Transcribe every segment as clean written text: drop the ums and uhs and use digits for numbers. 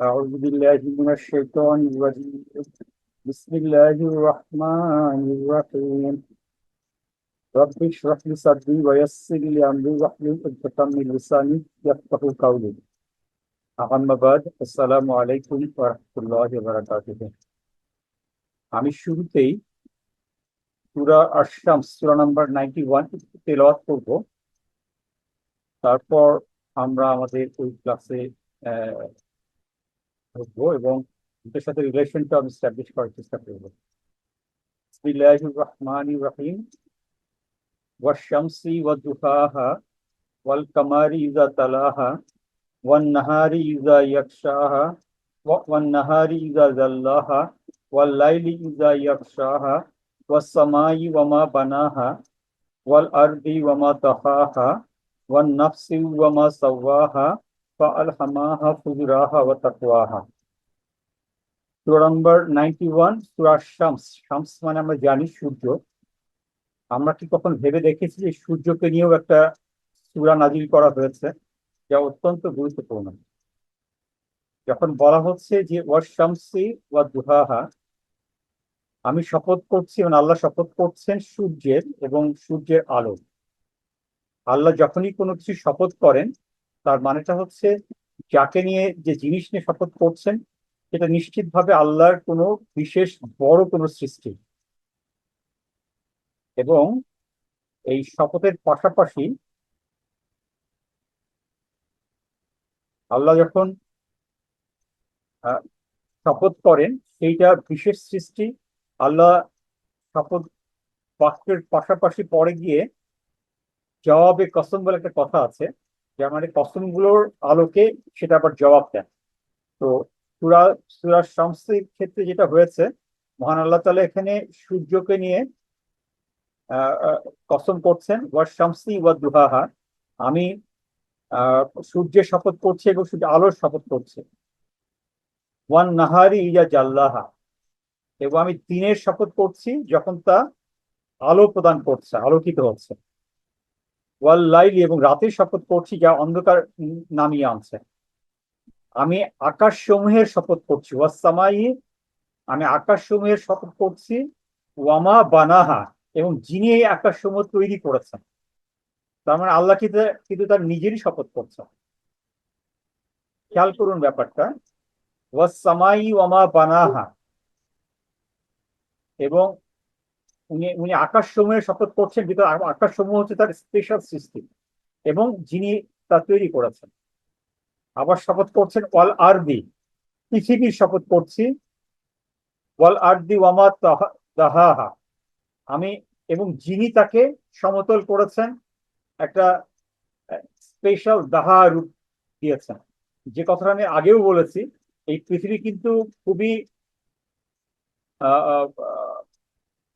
أعوذ بالله من الشيطان الرجيم. بسم الله الرحمن الرحيم. رب اشرح لي صدري ويسر لي أمري واحلل عقدة من لساني يفقهوا قولي. أما بعد السلام عليكم ورحمة الله وبركاته. আমি শুরুতেই সূরা আশ-শামস সূরা নাম্বার 91 তেলাওয়াত করব। তারপর আমরা আমাদের ওই ক্লাসে ঢুকবো এবং এটার সাথে রিলেশনটা আমি এস্টাবলিশ করার চেষ্টা করবো। বিসমিল্লাহির রহমানির রহিম। ওয়াশ-শামসি ওয়াদ-দুহাহা ওয়াল কামারি ইযা তালাহা ওয়ান নাহারি ইযা ইয়াগশাহা ওয়ান নাহারি ইযা জাল্লাহা ওয়াল লাইলি ইযা ইয়াগশাহা ওয়াস সামাই ওয়া মা বানাহা ওয়াল আরদি ওয়া মা তাহাহা ওয়ান নাফসি ওয়া মা সাওয়াহা ফাআলহামাহা ফুজুরাহা ওয়া তাকওয়াহা। সূরা নাম্বার 91 সূরা শামস। শামস মানে আমরা জানি সূর্য। আমরা কি কখন ভেবে দেখেছি যে সূর্যকে নিয়েও একটা সূরা নাজিল করা হয়েছে, যা অত্যন্ত গুরুত্বপূর্ণ। যখন বলা হচ্ছে যে ওয়াশ শামসি ওয়া দুহাহা, আমি শপথ করছি এবং আল্লাহ শপথ করছেন সূর্যের এবং সূর্যের আলো। আল্লাহ যখনই কোনো কিছু শপথ করেন তার মানেটা হচ্ছে যাকে নিয়ে যে জিনিস নিয়ে শপথ করছেন সেটা নিশ্চিতভাবে আল্লাহর কোনো বিশেষ বড় কোনো সৃষ্টি। এবং এই শপথের পাশাপাশি আল্লাহ যখন শপথ করেন সেইটা বিশেষ সৃষ্টি। আল্লাহ শপথ বাক্যের পাশাপাশি পরে গিয়ে জবাবে কসম বলে একটা কথা আছে, যার মানে কসমগুলোর আলোকে সেটা আবার জবাব দেন। তো সূরা সূরা শামসের ক্ষেত্রে যেটা হয়েছে, মহান আল্লাহ তাআলা এখানে সূর্যকে নিয়ে আহ আহ, কসম করছেন, ওয়াশ শামসি ওয়াদ দুহাহা, আমি আহ সূর্যের শপথ করছি এবং সূর্য আলোর শপথ করছি। ওয়ান নাহারি ইয়া জাল্লাহা, এবং আমি দিনের শপথ করছি যখন তা আলো প্রদান করছে, আলোকিত হচ্ছে। ওয়াল লাইলি, এবং রাতের শপথ করছি যা অন্ধকার নামিয়ে আনছে। আমি আকাশ সমূহের শপথ করছি, ওয়াসসামাই, আমি আকাশ সমূহের শপথ করছি, ওয়ামা বানাহা, এবং যিনি এই আকাশ সমূহ তৈরি করেছেন। তার মানে আল্লাহ কিন্তু তার নিজেরই শপথ করছেন। খেয়াল করুন ব্যাপারটা, ওয়াসসামাই ওয়ামা বানাহা, এবং উনি উনি আকাশ সমূহের শপথ করছেন, কিন্তু আকাশ সমূহ হচ্ছে তার স্পেশাল সৃষ্টি এবং যিনি তা তৈরি করেছেন। আবার শপথ করছেন ওয়াল আরদি, পৃথিবীর শপথ করছি, ওয়াল আরদি ওয়ামা তাহাহা, আমি এবং যিনি তাকে সমতল করেছেন, একটা স্পেশাল দাহা রূপ দিয়েছেন। যে কথাটা আমি আগেও বলেছি, এই পৃথিবী কিন্তু খুবই আহ আহ,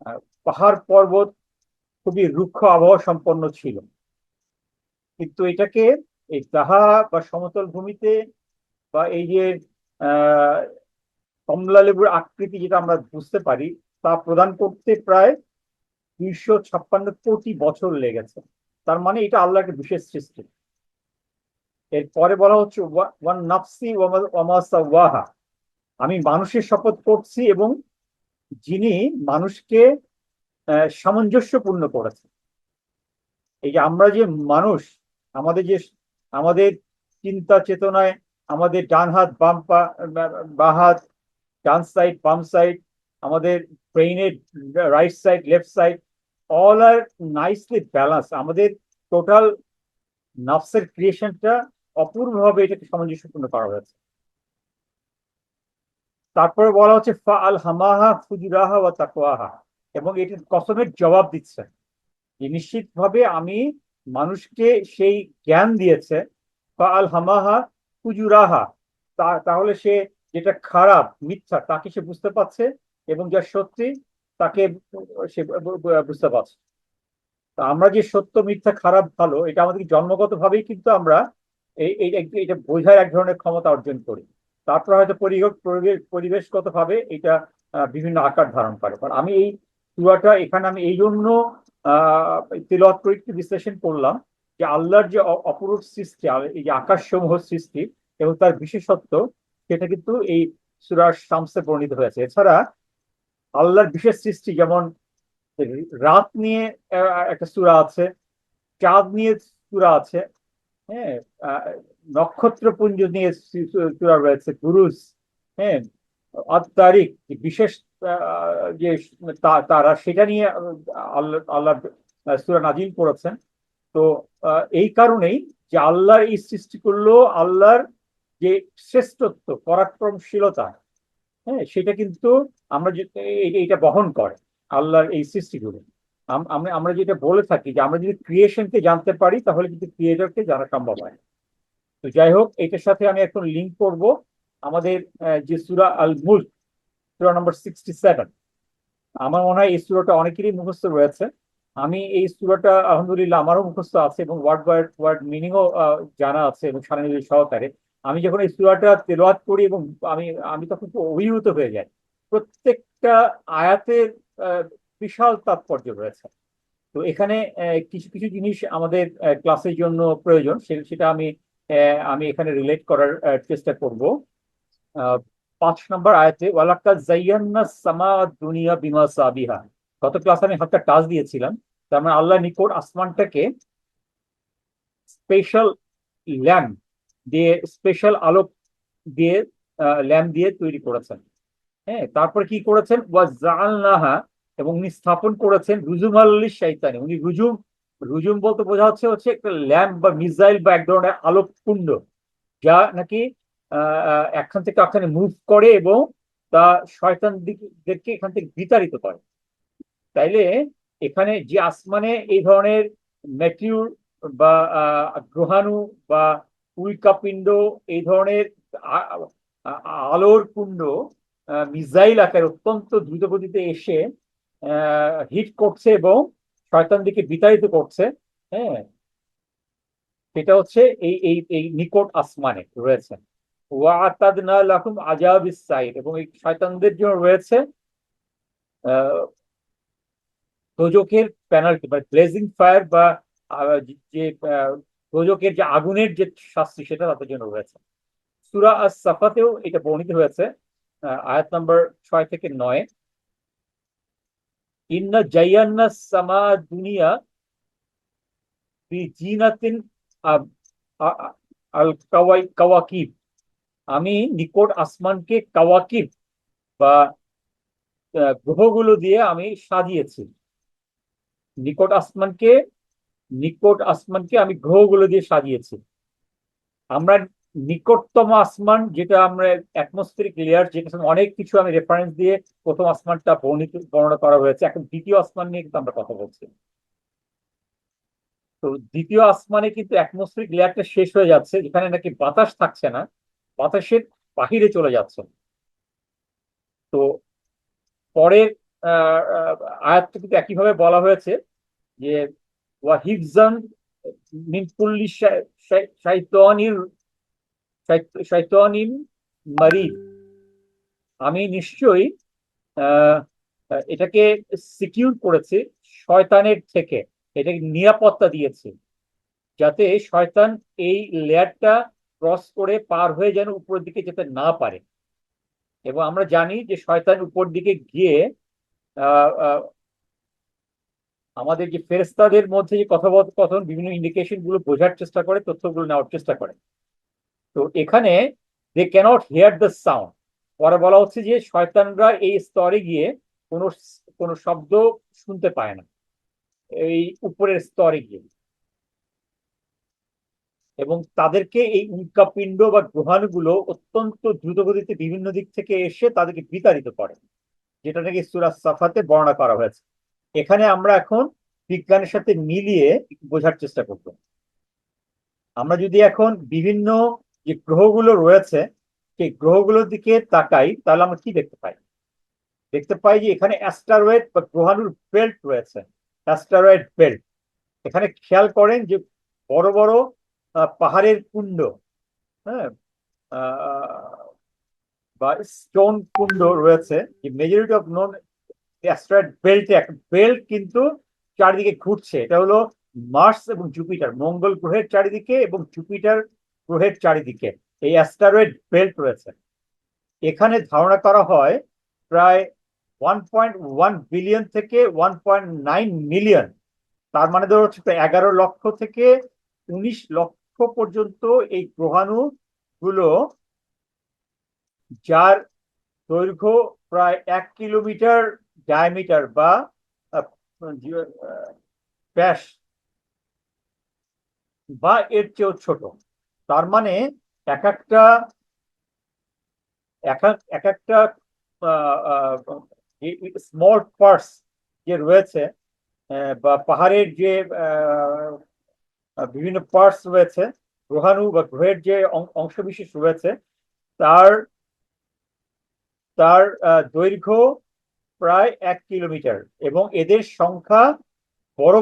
আহ, পাহাড় পর্বত, খুবই রুক্ষ আবহাওয়া সম্পন্ন ছিল, কিন্তু এটাকে এই দাহা বা সমতল ভূমিতে বা এই যে আহ কমলা লেবুর আকৃতি যেটা আমরা বুঝতে পারি, তা প্রদান করতে প্রায় 256 কোটি বছর লেগেছে। তার মানে এটা আল্লাহর একটা বিশেষ সৃষ্টি। এরপরে বলা হচ্ছে ওয়ান নাফসি ওয়ামা সাওয়াহা, আমি মানুষের শপথ করছি এবং যিনি মানুষকে সামঞ্জস্যপূর্ণ করেছে। এই যে আমরা যে মানুষ, আমাদের যে আমাদের চিন্তা চেতনায় আমাদের ডান হাত বাম পা, বা হাত, ডান সাইড বাম সাইড, আমাদের ব্রেইনের right side left side, all আর নাইসলি ব্যালেন্স। আমাদের টোটাল নাফসের ক্রিয়েশনটা অপূর্বভাবে এটাকে সামঞ্জস্যপূর্ণ করা হয়েছে। তারপরে বলা হচ্ছে ফা আল হামাহা ফুজুরাহা ওয়া তাকওয়াহা, এবং এটির কসমের জবাব দিচ্ছে যে নিশ্চিতভাবে আমি মানুষকে সেই জ্ঞান দিয়েছে। ফা আল হামাহা ফুজুরাহা, তাহলে সে যেটা খারাপ মিথ্যা তাকে সে বুঝতে পারছে, এবং যা সত্যি তাকে সে বুঝতে পারছে। তা আমরা যে সত্য মিথ্যা খারাপ ভালো, এটা আমাদের জন্মগত ভাবেই কিন্তু আমরা এটা বোঝার এক ধরনের ক্ষমতা অর্জন করি। তারপর হয়তো পরিবেশগত ভাবে এটা বিভিন্ন আকার ধারণ করে। কারণ আমি এই চূড়াটা এখানে আমি এই জন্য তিলাওয়াত করে একটু বিশ্লেষণ করলাম যে আল্লাহর যে অপরূপ সৃষ্টি, এই যে আকাশ সমূহ সৃষ্টি এবং তার বিশেষত্ব, সেটা কিন্তু এই সূরা শামসে বর্ণিত হয়েছে। এছাড়া আল্লাহর বিশেষ সৃষ্টি, যেমন রাত নিয়ে একটা সূরা আছে, চাঁদ নিয়ে সূরা আছে, হ্যাঁ, আহ, নক্ষত্রপুঞ্জ নিয়ে সূরা রয়েছে, বুরুজ, হ্যাঁ, তারিখ, বিশেষ যে তারা, সেটা নিয়ে আল্লাহ আল্লাহ সূরা নাজিল করেছেন। তো এই কারণেই যে আল্লাহর এই সৃষ্টি করলো, আল্লাহর যে শ্রেষ্ঠত্ব, পরাক্রমশীলতা, হ্যাঁ, সেটা কিন্তু আমরা এটা বহন করে আল্লাহর এই সৃষ্টিগুলো। আমরা আমরা যেটা বলে থাকি যে আমরা যদি ক্রিয়েশনকে জানতে পারি তাহলে কিন্তু ক্রিয়েটরকে জানা সম্ভব হয়। তো যাই হোক, এটার সাথে আমি এখন লিঙ্ক করব আমাদের যে সূরা আল মুলক, সূরা নম্বর 67। আমার মনে হয় এই সূরাটা অনেকেরই মুখস্থ রয়েছে। আমি এই সূরাটা আলহামদুলিল্লাহ আমারও মুখস্থ আছে, এবং ওয়ার্ড বাই ওয়ার্ড মিনিংও জানা আছে, এবং সানানির সহকারে আমি যখন এই সূরাটা তেলাওয়াত করি, এবং আমি আমি তখন খুব অভিভূত হয়ে যাই। প্রত্যেকটা আয়াতের আহ, বিশাল তাৎপর্য রয়েছে। তো এখানে কিছু কিছু জিনিস আমাদের ক্লাসের জন্য প্রয়োজন, সেটা আমি আমি এখানে রিলেট করার চেষ্টা করব। 5 নম্বর আয়াতে, ওয়ালাকাদ যায়্যানা সামা দুনিয়া বিমা সাবিহা। গত ক্লাসে আমি হালকা টাচ দিয়েছিলাম। তার মানে আল্লাহ নিকট আসমানটাকে স্পেশাল ল্যাম্প দিয়ে, স্পেশাল আলোক দিয়ে, ল্যাম্প দিয়ে তৈরি করেছেন। হ্যাঁ, তারপর কি করেছেন, ওয়াজআলনাহা, এবং উনি স্থাপন করেছেন রুজুমাল লিশ-শাইতানি। উনি রুজুম, রুজুম বলতে বোঝা হচ্ছে হচ্ছে একটা ল্যাম্প বা মিসাইল বা এক ধরনের আলোক কুণ্ড, যা নাকি এখান থেকে ওখানে মুভ করে এবং তা শয়তান দিকদেরকে এখান থেকে বিতাড়িত করে। তাইলে এখানে যে আসমানে এই ধরনের ম্যাটিউর বা গ্রহাণু বা উল্কাপিণ্ড, এই ধরনের আ- আলোর কুণ্ড মিসাইল আকারে অত্যন্ত দ্রুত গতিতে এসে হিট করছে এবং শয়তান দিকে বিতাড়িত করছে, হ্যাঁ, সেটা হচ্ছে এই এই এই নিকট আসমানে রয়েছে। ওয়াতাদনা লাহুম আযাবিস সাইর, এবং এই শয়তানদের জন্য রয়েছে দোজখের পেনাল্টি বা ব্লেজিং ফায়ার, বা যে দোজখের যে আগুনের যে শাস্তি, সেটা তাদের জন্য রয়েছে। সূরা আস-সাফাতেও এটা বর্ণিত হয়েছে, আয়াত নম্বর 6 থেকে 9। ইন্না জাইয়ান্না সামা দুনিয়া বিজিনাতিন আল কাওয়াকিব। আমি নিকট আসমানকে কাওয়াকিব বা গ্রহগুলো দিয়ে আমি সাজিয়েছি। নিকট আসমানকে, নিকট আসমানকে আমি গ্রহগুলো দিয়ে সাজিয়েছি। আমরা নিকটতম আসমান, যেটা আমরা অ্যাটমসফিয়ারিক লেয়ার, যেটা অনেক কিছু আমি রেফারেন্স দিয়ে প্রথম আসমানটা বর্ণনা করা হয়েছে, এখন দ্বিতীয় আসমান নিয়ে কিন্তু আমরা কথা বলছি। তো দ্বিতীয় আসমানে কিন্তু অ্যাটমসফিয়ারিক লেয়ারটা শেষ হয়ে যাচ্ছে, যেখানে নাকি বাতাস থাকছে না, বাতাসের বাহিরে চলে যাচ্ছে। তো পরের আয়াতটা কিন্তু একইভাবে বলা হয়েছে যে ওয়াহিফজান মিন কুল্লি শাইতানির শাইতানিন মারিদ। আমি নিশ্চয়ই আহ, এটাকে সিকিউর করেছি শয়তানের থেকে, এটাকে নিরাপত্তা দিয়েছি, যাতে শয়তান এই লেয়ারটা ক্রস করে পার হয়ে যেন উপরের দিকে যেতে না পারে। এবং আমরা জানি যে শয়তান উপর দিকে গিয়ে আহ, আহ, আমাদের যে ফেরেশতাদের মধ্যে যে কথোপকথন, বিভিন্ন ইন্ডিকেশন গুলো বোঝার চেষ্টা করে, তথ্যগুলো নেওয়ার চেষ্টা করে। তো এখানে they can't here the sound. পরে বলা হচ্ছে যে শয়তানরা এই স্তরে গিয়ে কোনো কোনো শব্দ শুনতে পায় না, এই উপরের স্তরে গিয়ে। এবং তাদেরকে এই উল্কাপিণ্ড বা গ্রহাণুগুলো অত্যন্ত দ্রুতগতিতে বিভিন্ন দিক থেকে এসে তাদেরকে বিতাড়িত করে, যেটা নাকি সূরা সাফাতে বর্ণনা করা হয়েছে। এখানে আমরা এখন বিজ্ঞানের সাথে মিলিয়ে বোঝার চেষ্টা করব। আমরা যদি এখন বিভিন্ন যে গ্রহগুলো রয়েছে, সেই গ্রহগুলোর দিকে তাকাই, তাহলে আমরা কি দেখতে পাই? দেখতে পাই যে এখানে অ্যাস্টারয়েড বা গ্রহাণুর বেল্ট রয়েছে, অ্যাস্টারয়েড বেল্ট। এখানে খেয়াল করেন যে বড় বড় পাহাড়ের কুণ্ড, হ্যাঁ, আহ, বা স্টোন কুণ্ড রয়েছে। যে মেজরিটি অফ নন অ্যাস্ট্রয়েড বেল্টে একটা বেল্ট কিন্তু চারিদিকে ঘুরছে। এটা হলো মার্স এবং জুপিটার, মঙ্গল গ্রহের চারিদিকে এবং জুপিটার গ্রহের চারিদিকে এই অ্যাস্টারয়েড বেল্ট রয়েছে। এখানে ধারণা করা হয় প্রায় 1.1 বিলিয়ন থেকে 1.9 মিলিয়ন, তার মানে ধরো হচ্ছে 11 লক্ষ থেকে 19 লক্ষ পর্যন্ত এই গ্রহাণু গুলো, যার দৈর্ঘ্য প্রায় 1 কিলোমিটার ডায়ামিটার বা আহ, ব্যাস বা এর চেয়েও ছোট। তার মানে এক একটা এক একটা স্মল পার্টস যে রয়েছে, বা পাহাড়ের যে বিভিন্ন পার্টস রয়েছে, গ্রহাণু বা গ্রহের যে অংশবিশেষ রয়েছে, তার তার দৈর্ঘ্য প্রায় 1 কিলোমিটার, এবং এদের সংখ্যা, বড়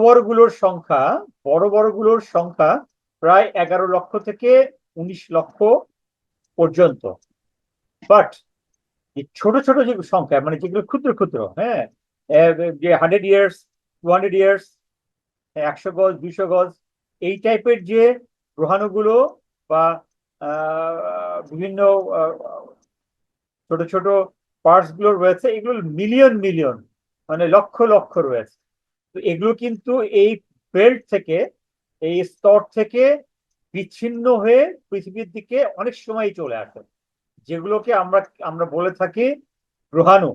বড়গুলোর সংখ্যা প্রায় 11 লক্ষ থেকে 19 লক্ষ পর্যন্ত। বাট ছোট ছোট যে সংখ্যা, মানে যেগুলো ক্ষুদ্র ক্ষুদ্র, হ্যাঁ, যে 100 ইয়ার্স, 200 ইয়ার্স, 100 গজ, 200 গজ, এই টাইপের যে গ্রহাণুগুলো বা বিভিন্ন ছোট ছোট পার্টস গুলো রয়েছে, এগুলো মিলিয়ন মিলিয়ন, মানে লক্ষ লক্ষ রয়েছে। তো এগুলো কিন্তু এই বেল্ট থেকে, এই স্তর থেকে বিচ্ছিন্ন হয়ে পৃথিবীর দিকে অনেক সময় চলে আসে, যেগুলোকে আমরা আমরা বলে থাকি গ্রহাণু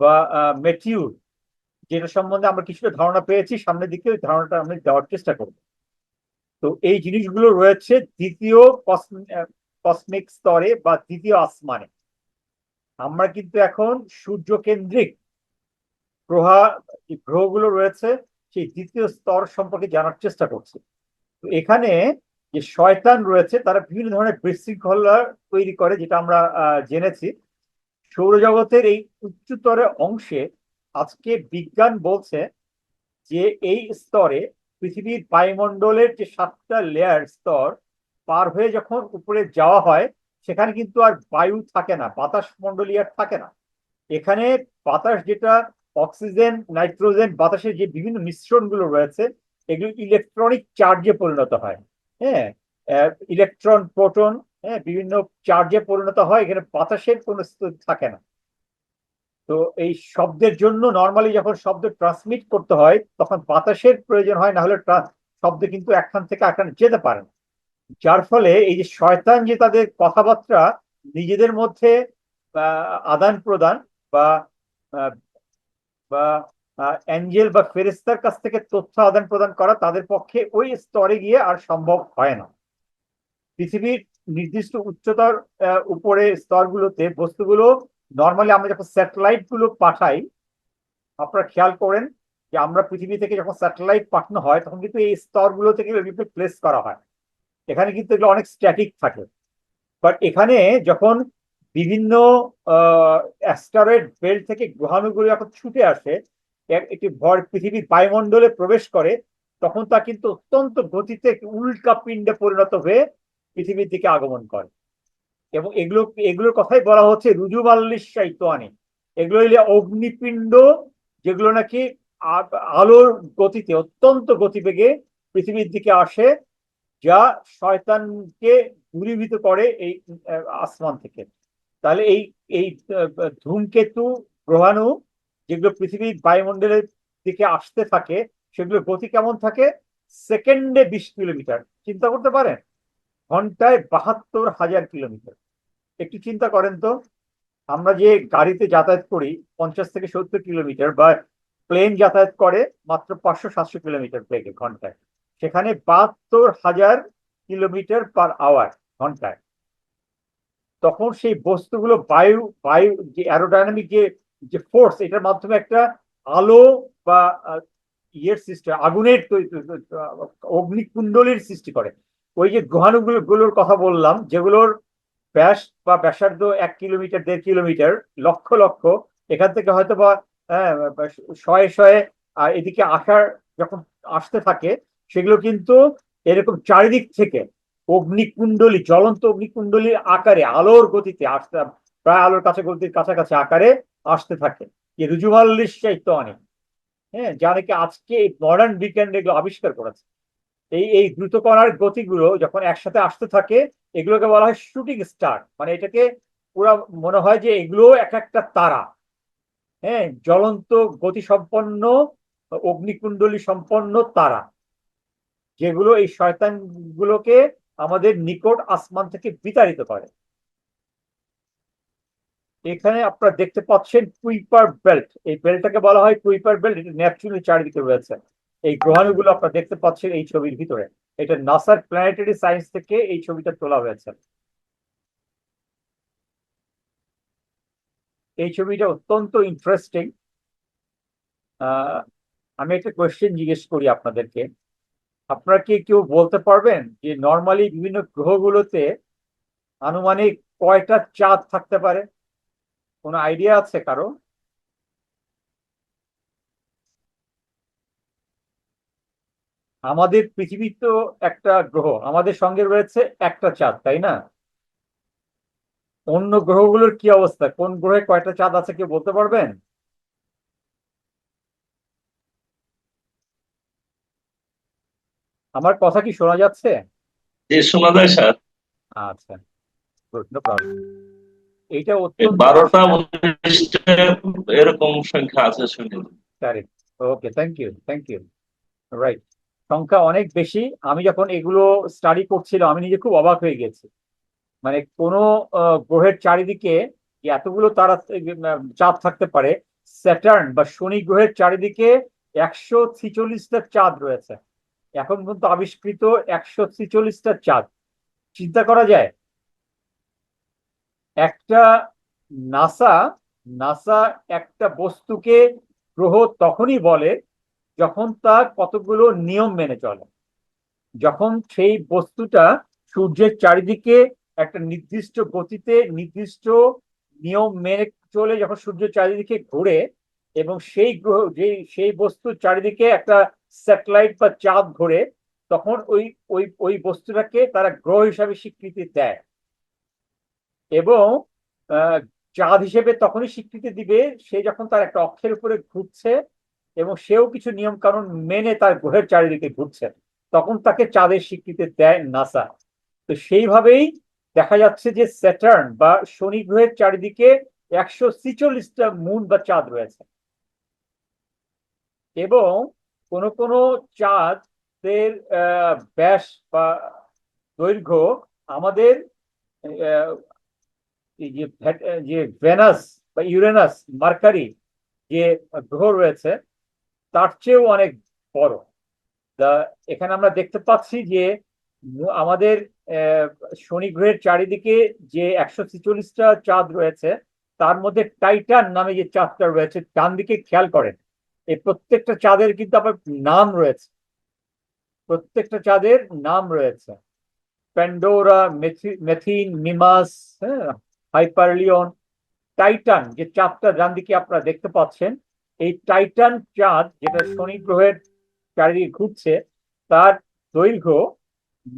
বা মেটিউর, যেটা সম্বন্ধে আমরা কিছুটা ধারণা পেয়েছি। সামনের দিকে ওই ধারণাটা আমি দেওয়ার চেষ্টা করব। তো এই জিনিসগুলো রয়েছে দ্বিতীয় কসমিক স্তরে বা দ্বিতীয় আসমানে। আমরা কিন্তু এখন সূর্য কেন্দ্রিক গ্রহগুলো রয়েছে সেই দ্বিতীয় স্তর সম্পর্কে জানার চেষ্টা করছি। তো এখানে যে শয়তান রয়েছে, তারা বিভিন্ন ধরনের বিশৃঙ্খলা তৈরি করে, যেটা আমরা জেনেছি। সৌরজগতের এই উচ্চতর অংশে আজকে বিজ্ঞান বলছে যে এই স্তরে পৃথিবীর বায়ুমণ্ডলের যে 7টা লেয়ার স্তর পার হয়ে যখন উপরে যাওয়া হয়, সেখানে কিন্তু আর বায়ু থাকে না, বাতাস মণ্ডলী আর থাকে না। এখানে বাতাস, যেটা অক্সিজেন, নাইট্রোজেন, বাতাসের যে বিভিন্ন মিশ্রণ গুলো রয়েছে, এগুলো ইলেকট্রনিক চার্জে পরিণত হয়। হ্যাঁ, ইলেকট্রন, প্রোটন, হ্যাঁ, বিভিন্ন চার্জে পরিণত হয়। এখানে বাতাসের কোনো স্তর থাকে না। তো এই শব্দের জন্য নর্মালি যখন শব্দ ট্রান্সমিট করতে হয়, তখন বাতাসের প্রয়োজন হয়, না হলে শব্দ কিন্তু একখান থেকে আরেকখানে যেতে পারে না। যার ফলে এই যে শয়তান, যে তাদের কথাবার্তা নিজেদের মধ্যে আদান প্রদান বা আহ, বা অ্যাঞ্জেল বা ফেরেস্তার কাছ থেকে তথ্য আদান প্রদান করা, তাদের পক্ষে ওই স্তরে গিয়ে আর সম্ভব হয় না। পৃথিবীর নির্দিষ্ট উচ্চতার উপরে স্তরগুলোতে বস্তুগুলো, নর্মালি আমরা যখন স্যাটেলাইট গুলো পাঠাই, আপনারা খেয়াল করেন যে আমরা পৃথিবী থেকে যখন স্যাটেলাইট পাঠানো হয়, তখন কিন্তু এই স্তরগুলো থেকে এগুলো প্লেস করা হয়। এখানে কিন্তু এগুলো অনেক স্ট্যাটিক থাকে। বাট এখানে যখন বিভিন্ন অ্যাস্টেরয়েড বেল্ট থেকে গ্রহাণুগুলো যখন ছুটে আসে, একটি ভর পৃথিবীর বায়ুমণ্ডলে প্রবেশ করে, তখন তা কিন্তু অত্যন্ত গতিতে উল্কা পিণ্ডে পরিণত হয়ে পৃথিবীর দিকে আগমন করে। এবং এগুলোর কথাই বলা হচ্ছে রুজুমাল্লিস শাইতানি। এগুলো হইলে অগ্নিপিণ্ড, যেগুলো নাকি আলোর গতিতে, অত্যন্ত গতিবেগে পৃথিবীর দিকে আসে, যা শয়তানকে দূরীভূত করে এই আসমান থেকে। তাহলে এই এই ধূমকেতু, গ্রহাণু, যেগুলো পৃথিবীর বায়ুমণ্ডলের দিকে আসতে থাকে, সেগুলো গতি কেমন থাকে? সেকেন্ডে 20 কিলোমিটার। চিন্তা করতে পারেন, ঘন্টায় 72,000 কিলোমিটার। একটু চিন্তা করেন তো, আমরা যে গাড়িতে যাতায়াত করি 50 থেকে 70 কিলোমিটার, বা প্লেন যাতায়াত করে মাত্র 500-700 কিলোমিটার বেগে ঘন্টায়, সেখানে 72,000 কিলোমিটার পার আওয়ার ঘন্টায়। তখন সেই বস্তুগুলো বায়ু বায়ু যে অ্যারোডাইনামিক যে যে ফোর্স, এটার মাধ্যমে একটা আলো বা ইয়ের সৃষ্টি, আগুনের অগ্নিকুণ্ডলীর সৃষ্টি করে। ওই যে গ্রহাণুগুলোর কথা বললাম, যেগুলোর ব্যাস বা ব্যাসার্ধ 1 কিলোমিটার, 1.5 কিলোমিটার, লক্ষ লক্ষ, এখান থেকে হয়তো বা শয়ে শয়ে এদিকে আসার, যখন আসতে থাকে, সেগুলো কিন্তু এরকম চারিদিক থেকে অগ্নিকুণ্ডলী, জ্বলন্ত অগ্নিকুণ্ডলীর আকারে আলোর গতিতে আসতে, প্রায় আলোর কাছে, গতির কাছাকাছি আকারে আসতে থাকে। এই রুজুমাল্লিস চাইতো অনেক, হ্যাঁ, যা নাকি আজকে এই মডার্ন বিজ্ঞান এগুলো আবিষ্কার করেছে। এই দ্রুত কণার গতিগুলো যখন একসাথে আসতে থাকে, এগুলোকে বলা হয় শুটিং স্টার। মানে এটাকে পুরা মনে হয় যে এগুলো এক একটা তারা, হ্যাঁ, জ্বলন্ত গতিসম্পন্ন অগ্নিকুণ্ডলী সম্পন্ন তারা, যেগুলো এই শয়তান গুলোকে আমাদের নিকট আসমান থেকে বিতাড়িত করে। এখানে আপনারা দেখতে পাচ্ছেন কুইপার বেল্ট, এই বেল্টটাকে বলা হয় কুইপার বেল্ট, এটা নেপচুনের চারিদিকে রয়েছে। এই গ্রহাণুগুলো আপনারা দেখতে পাচ্ছেন এই ছবির ভিতরে, এটা নাসার প্ল্যানেটারি সায়েন্স থেকে এই ছবিটা তোলা হয়েছে। এই ছবিটা অত্যন্ত ইন্টারেস্টিং। আমি একটা কোয়েশ্চেন জিজ্ঞেস করি আপনাদেরকে, আপনারা কি কেউ বলতে পারবেন যে নর্মালি বিভিন্ন গ্রহগুলোতে আনুমানিক কয়টা চাঁদ থাকতে পারে? কোনো আইডিয়া আছে কারো? আমাদের পৃথিবী তো একটা গ্রহ, আমাদের সঙ্গে রয়েছে একটা চাঁদ, তাই না? অন্য গ্রহগুলোর কি অবস্থা, কোন গ্রহে কয়টা চাঁদ আছে কেউ বলতে পারবেন? আমার কথা কি শোনা যাচ্ছে? যে শোনা যায় স্যার। আচ্ছা, নো প্রবলেম। এইটা এই অত্যন্ত 12টা 19টা এরকম সংখ্যা আছে শুনি। Correct. Okay, thank you, thank you. Right, সংখ্যা অনেক বেশি। আমি যখন এগুলো স্টাডি করছিলাম আমি নিজে খুব অবাক হয়ে গেছি। মানে কোনো গ্রহের চারিদিকে যে এতগুলো তারা চাঁদ থাকতে পারে। স্যাটার্ন বা শনি গ্রহের চারিদিকে 146টা চাঁদ রয়েছে, এখন পর্যন্ত আবিষ্কৃত 146টা চাঁদ। চিন্তা করা যায়, একটা নাসা নাসা একটা বস্তুকে গ্রহ তখনই বলে যখন তা কতগুলো নিয়ম মেনে চলে। যখন সেই বস্তুটা সূর্যের চারিদিকে একটা নির্দিষ্ট গতিতে নির্দিষ্ট নিয়ম মেনে চলে, যখন সূর্যের চারিদিকে ঘুরে, এবং সেই গ্রহ সেই বস্তুর চারিদিকে একটা স্যাটেলাইট বা চাঁদ ঘোরে, তখন ওই ওই ওই বস্তুটাকে তারা গ্রহ হিসাবে স্বীকৃতি দেয়। এবং আহ, চাঁদ হিসেবে তখনই স্বীকৃতি দিবে সে যখন তার একটা অক্ষের উপরে ঘুরছে এবং সেও কিছু নিয়ম কানুন মেনে তার গ্রহের চারিদিকে ঘুরছে, তখন তাকে চাঁদের স্বীকৃতি দেয় নাসা। তো সেইভাবেই দেখা যাচ্ছে যে স্যাটার্ন বা শনি গ্রহের চারিদিকে 146টা মুন বা চাঁদ রয়েছে। এবং কোন কোন চাঁদের ব্যাস বা দৈর্ঘ্য আমাদের আহ, এই যে যে ভেনাস বা ইউরেনাস, মার্কারি যে গ্রহ রয়েছে তার চেয়েও অনেক বড়। তা এখানে আমরা দেখতে পাচ্ছি যে আমাদের আহ, শনি গ্রহের চারিদিকে যে 146টা চাঁদ রয়েছে, তার মধ্যে টাইটান নামে যে চাঁদটা রয়েছে, ডান দিকে খেয়াল করেন, এই প্রত্যেকটা চাঁদের কিন্তু আবার নাম রয়েছে, প্রত্যেকটা চাঁদের নাম রয়েছে। প্যান্ডোরা, মেথিন, মিমাস, হ্যাঁ, হাইপারলিয়ন। টাইটান যে চাঁদটা ডান দিকে আপনারা দেখতে পাচ্ছেন, এই টাইটান চাঁদ যেটা শনি গ্রহের চারিদিকে ঘুরছে, তার দৈর্ঘ্য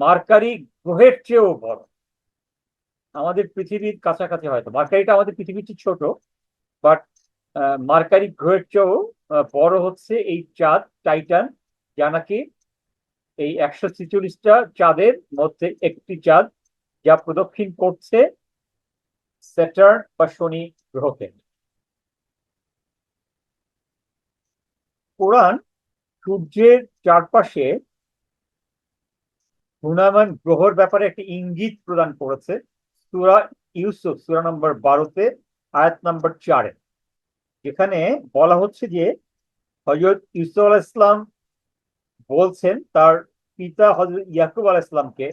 মার্কারি গ্রহের চেয়েও বড়, আমাদের পৃথিবীর কাছাকাছি। হয়তো মার্কারিটা আমাদের পৃথিবীর চেয়ে ছোট, বাট মার্কারি গ্রহের চেয়েও বড় হচ্ছে এই চাঁদ টাইটান, যা নাকি এই 146টা চাঁদের মধ্যে একটি চাঁদ, যা প্রদক্ষিণ করছে স্যাটার্ন বা শনি গ্রহকে। কোরআন সূর্যের চারপাশে ঘূর্ণায়মান গ্রহর ব্যাপারে একটি ইঙ্গিত প্রদান করেছে সূরা ইউসুফ সূরা নম্বর 12-তে, আয়াত নম্বর 4-এ, যেখানে বলা হচ্ছে যে হযরত ইউসুফ আলাইহিস সালাম বলছেন তার পিতা হযরত ইয়াকুব আলাইহিস সালামকে,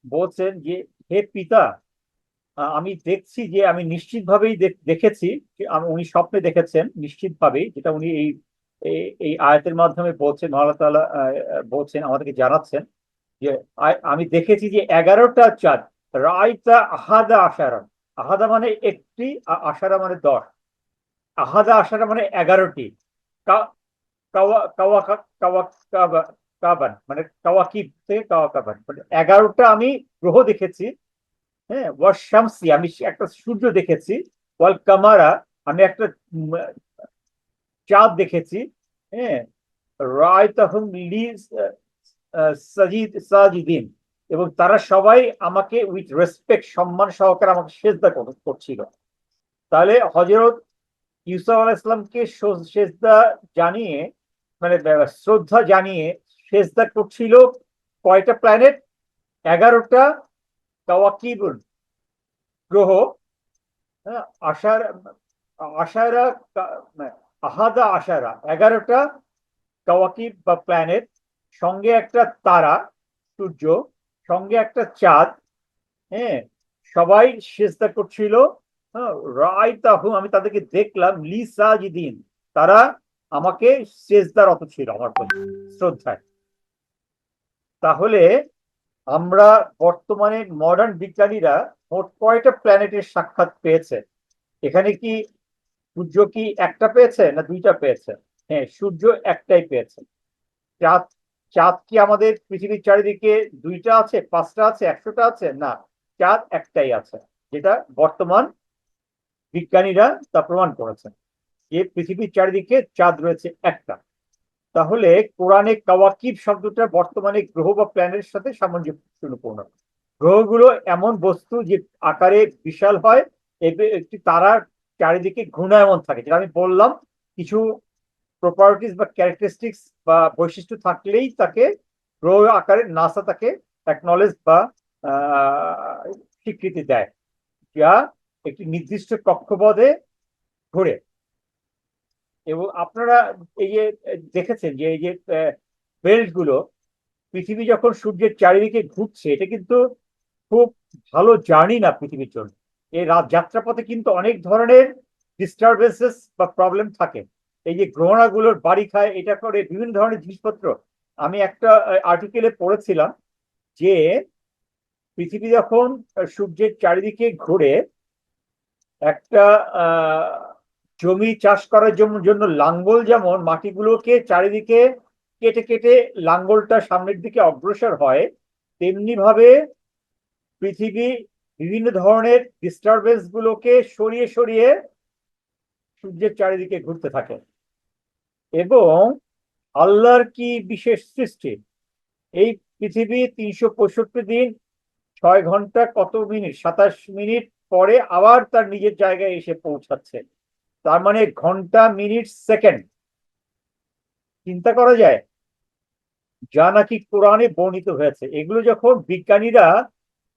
বলছেন যে হে পিতা, আমি দেখছি যে আমি নিশ্চিতভাবেই দেখেছি যে উনি স্বপ্নে দেখেছেন নিশ্চিতভাবেই, যেটা উনি এই এই আয়াতের মাধ্যমে বলছেন, আল্লাহ তাআলা বলছেন, আমাদেরকে জানাচ্ছেন যে আমি দেখেছি যে 11টা চাঁদ। রাইতা আহাদা আশারা, আহাদা মানে একটি, আশারা মানে 10, আহাদা আশারা মানে 11টি। কাওয়া কাওয়া কাওয়া কাবা কাবান মানে কাওয়াকিব থেকে কাওয়া কাবান মানে 11টা আমি গ্রহ দেখেছি। হ্যাঁ, ওয়াস শামসি আমি একটা সূর্য দেখেছি, ওয়াল কামারা আমি একটা উম, চাঁদ দেখেছি। হ্যাঁ, রায়তাহুম লি সাজিদিন এবং তারা সবাই আমাকে উইথ রেসপেক্ট, সম্মান সহকারে আমাকে সেজদা করছিল। তাহলে হযরত ইউসুফ আলাইহিস সালামকে সেজদা জানিয়ে, মানে শ্রদ্ধা জানিয়ে সেজদা করছিল কয়টা প্ল্যানেট? 11টা কাওয়াকিবুন, গ্রহ। হ্যাঁ, আশার আশারা আহাদা আশারা, 11টা কাওয়াকিব বা প্ল্যানেট, সঙ্গে একটা তারা সূর্য, সঙ্গে একটা চাঁদ। হ্যাঁ, সবাই সেজদা করছিল। হ্যাঁ, রাআইতাহু, আমি তাদেরকে দেখলাম, লি সাজিদিন, তারা আমাকে সেজদারত ছিল, আমার প্রতি শ্রদ্ধায়। তাহলে আমরা বর্তমানে মডার্ন বিজ্ঞানীরা মোট কয়টা প্ল্যানেটের সাক্ষাৎ পেয়েছে? এখানে কি সূর্য কি একটা পেয়েছে না দুইটা পেয়েছে? হ্যাঁ, সূর্য একটাই পেয়েছে। চাঁদ, চাঁদ কি আমাদের পৃথিবীর চারিদিকে দুইটা আছে, পাঁচটা আছে, 100টা আছে? না, চাঁদ একটাই আছে, যেটা বর্তমান বিজ্ঞানীরা তা প্রমাণ করেছেন যে পৃথিবীর চারিদিকে চাঁদ রয়েছে একটা। তাহলে কোরআনে কাওয়াকিব শব্দটা বর্তমানে গ্রহ বা প্ল্যানেটের সাথে সামঞ্জস্যপূর্ণ। গ্রহগুলো এমন বস্তু যে আকারে বিশাল হয়, একটি তারার চারিদিকে ঘূর্ণায়মান থাকে, যেটা আমি বললাম, কিছু প্রপার্টিস বা ক্যারেক্টারিস্টিক্স বা বৈশিষ্ট্য থাকলেই তাকে গ্রহ আকারে নাসা তাকে অ্যাকনলেজ বা স্বীকৃতি দেয়, যা একটি নির্দিষ্ট কক্ষপথে ঘুরে। এবং আপনারা এই যে দেখেছেন যে এই যে বেল্ট গুলো, পৃথিবী যখন সূর্যের চারিদিকে ঘুরছে, এটা কিন্তু খুব ভালো জার্নি না পৃথিবীর জন্য। এই রাত যাত্রাপথে কিন্তু অনেক ধরনের ডিস্টারবেন্সেস বা প্রবলেম থাকে। এই যে গ্রহণাগুলোর বাড়ি খায়, এটা করে বিভিন্ন ধরনের জিনিসপত্র। আমি একটা আর্টিকেলে পড়েছিলাম যে পৃথিবী যখন সূর্যের চারিদিকে ঘুরে, একটা জমি চাষ করার জন্য লাঙ্গল যেমন মাটিগুলোকে চারিদিকে কেটে কেটে লাঙ্গলটা সামনের দিকে অগ্রসর হয়, তেমনি ভাবে পৃথিবী বিভিন্ন ধরনের ডিস্টারবেন্স গুলোকে সরিয়ে সরিয়ে সূর্যের চারিদিকে ঘুরতে থাকে। এবং আল্লাহর কি বিশেষ সৃষ্টি! এই পৃথিবী 365 দিন 6 ঘন্টা কত মিনিট, 27 মিনিট পরে আবার তার নিজের জায়গায় এসে পৌঁছাচ্ছে। তার মানে ঘন্টা, মিনিট, সেকেন্ড, চিন্তা করা যায়, যা নাকি কোরআনে বর্ণিত হয়েছে। এগুলো যখন বিজ্ঞানীরা,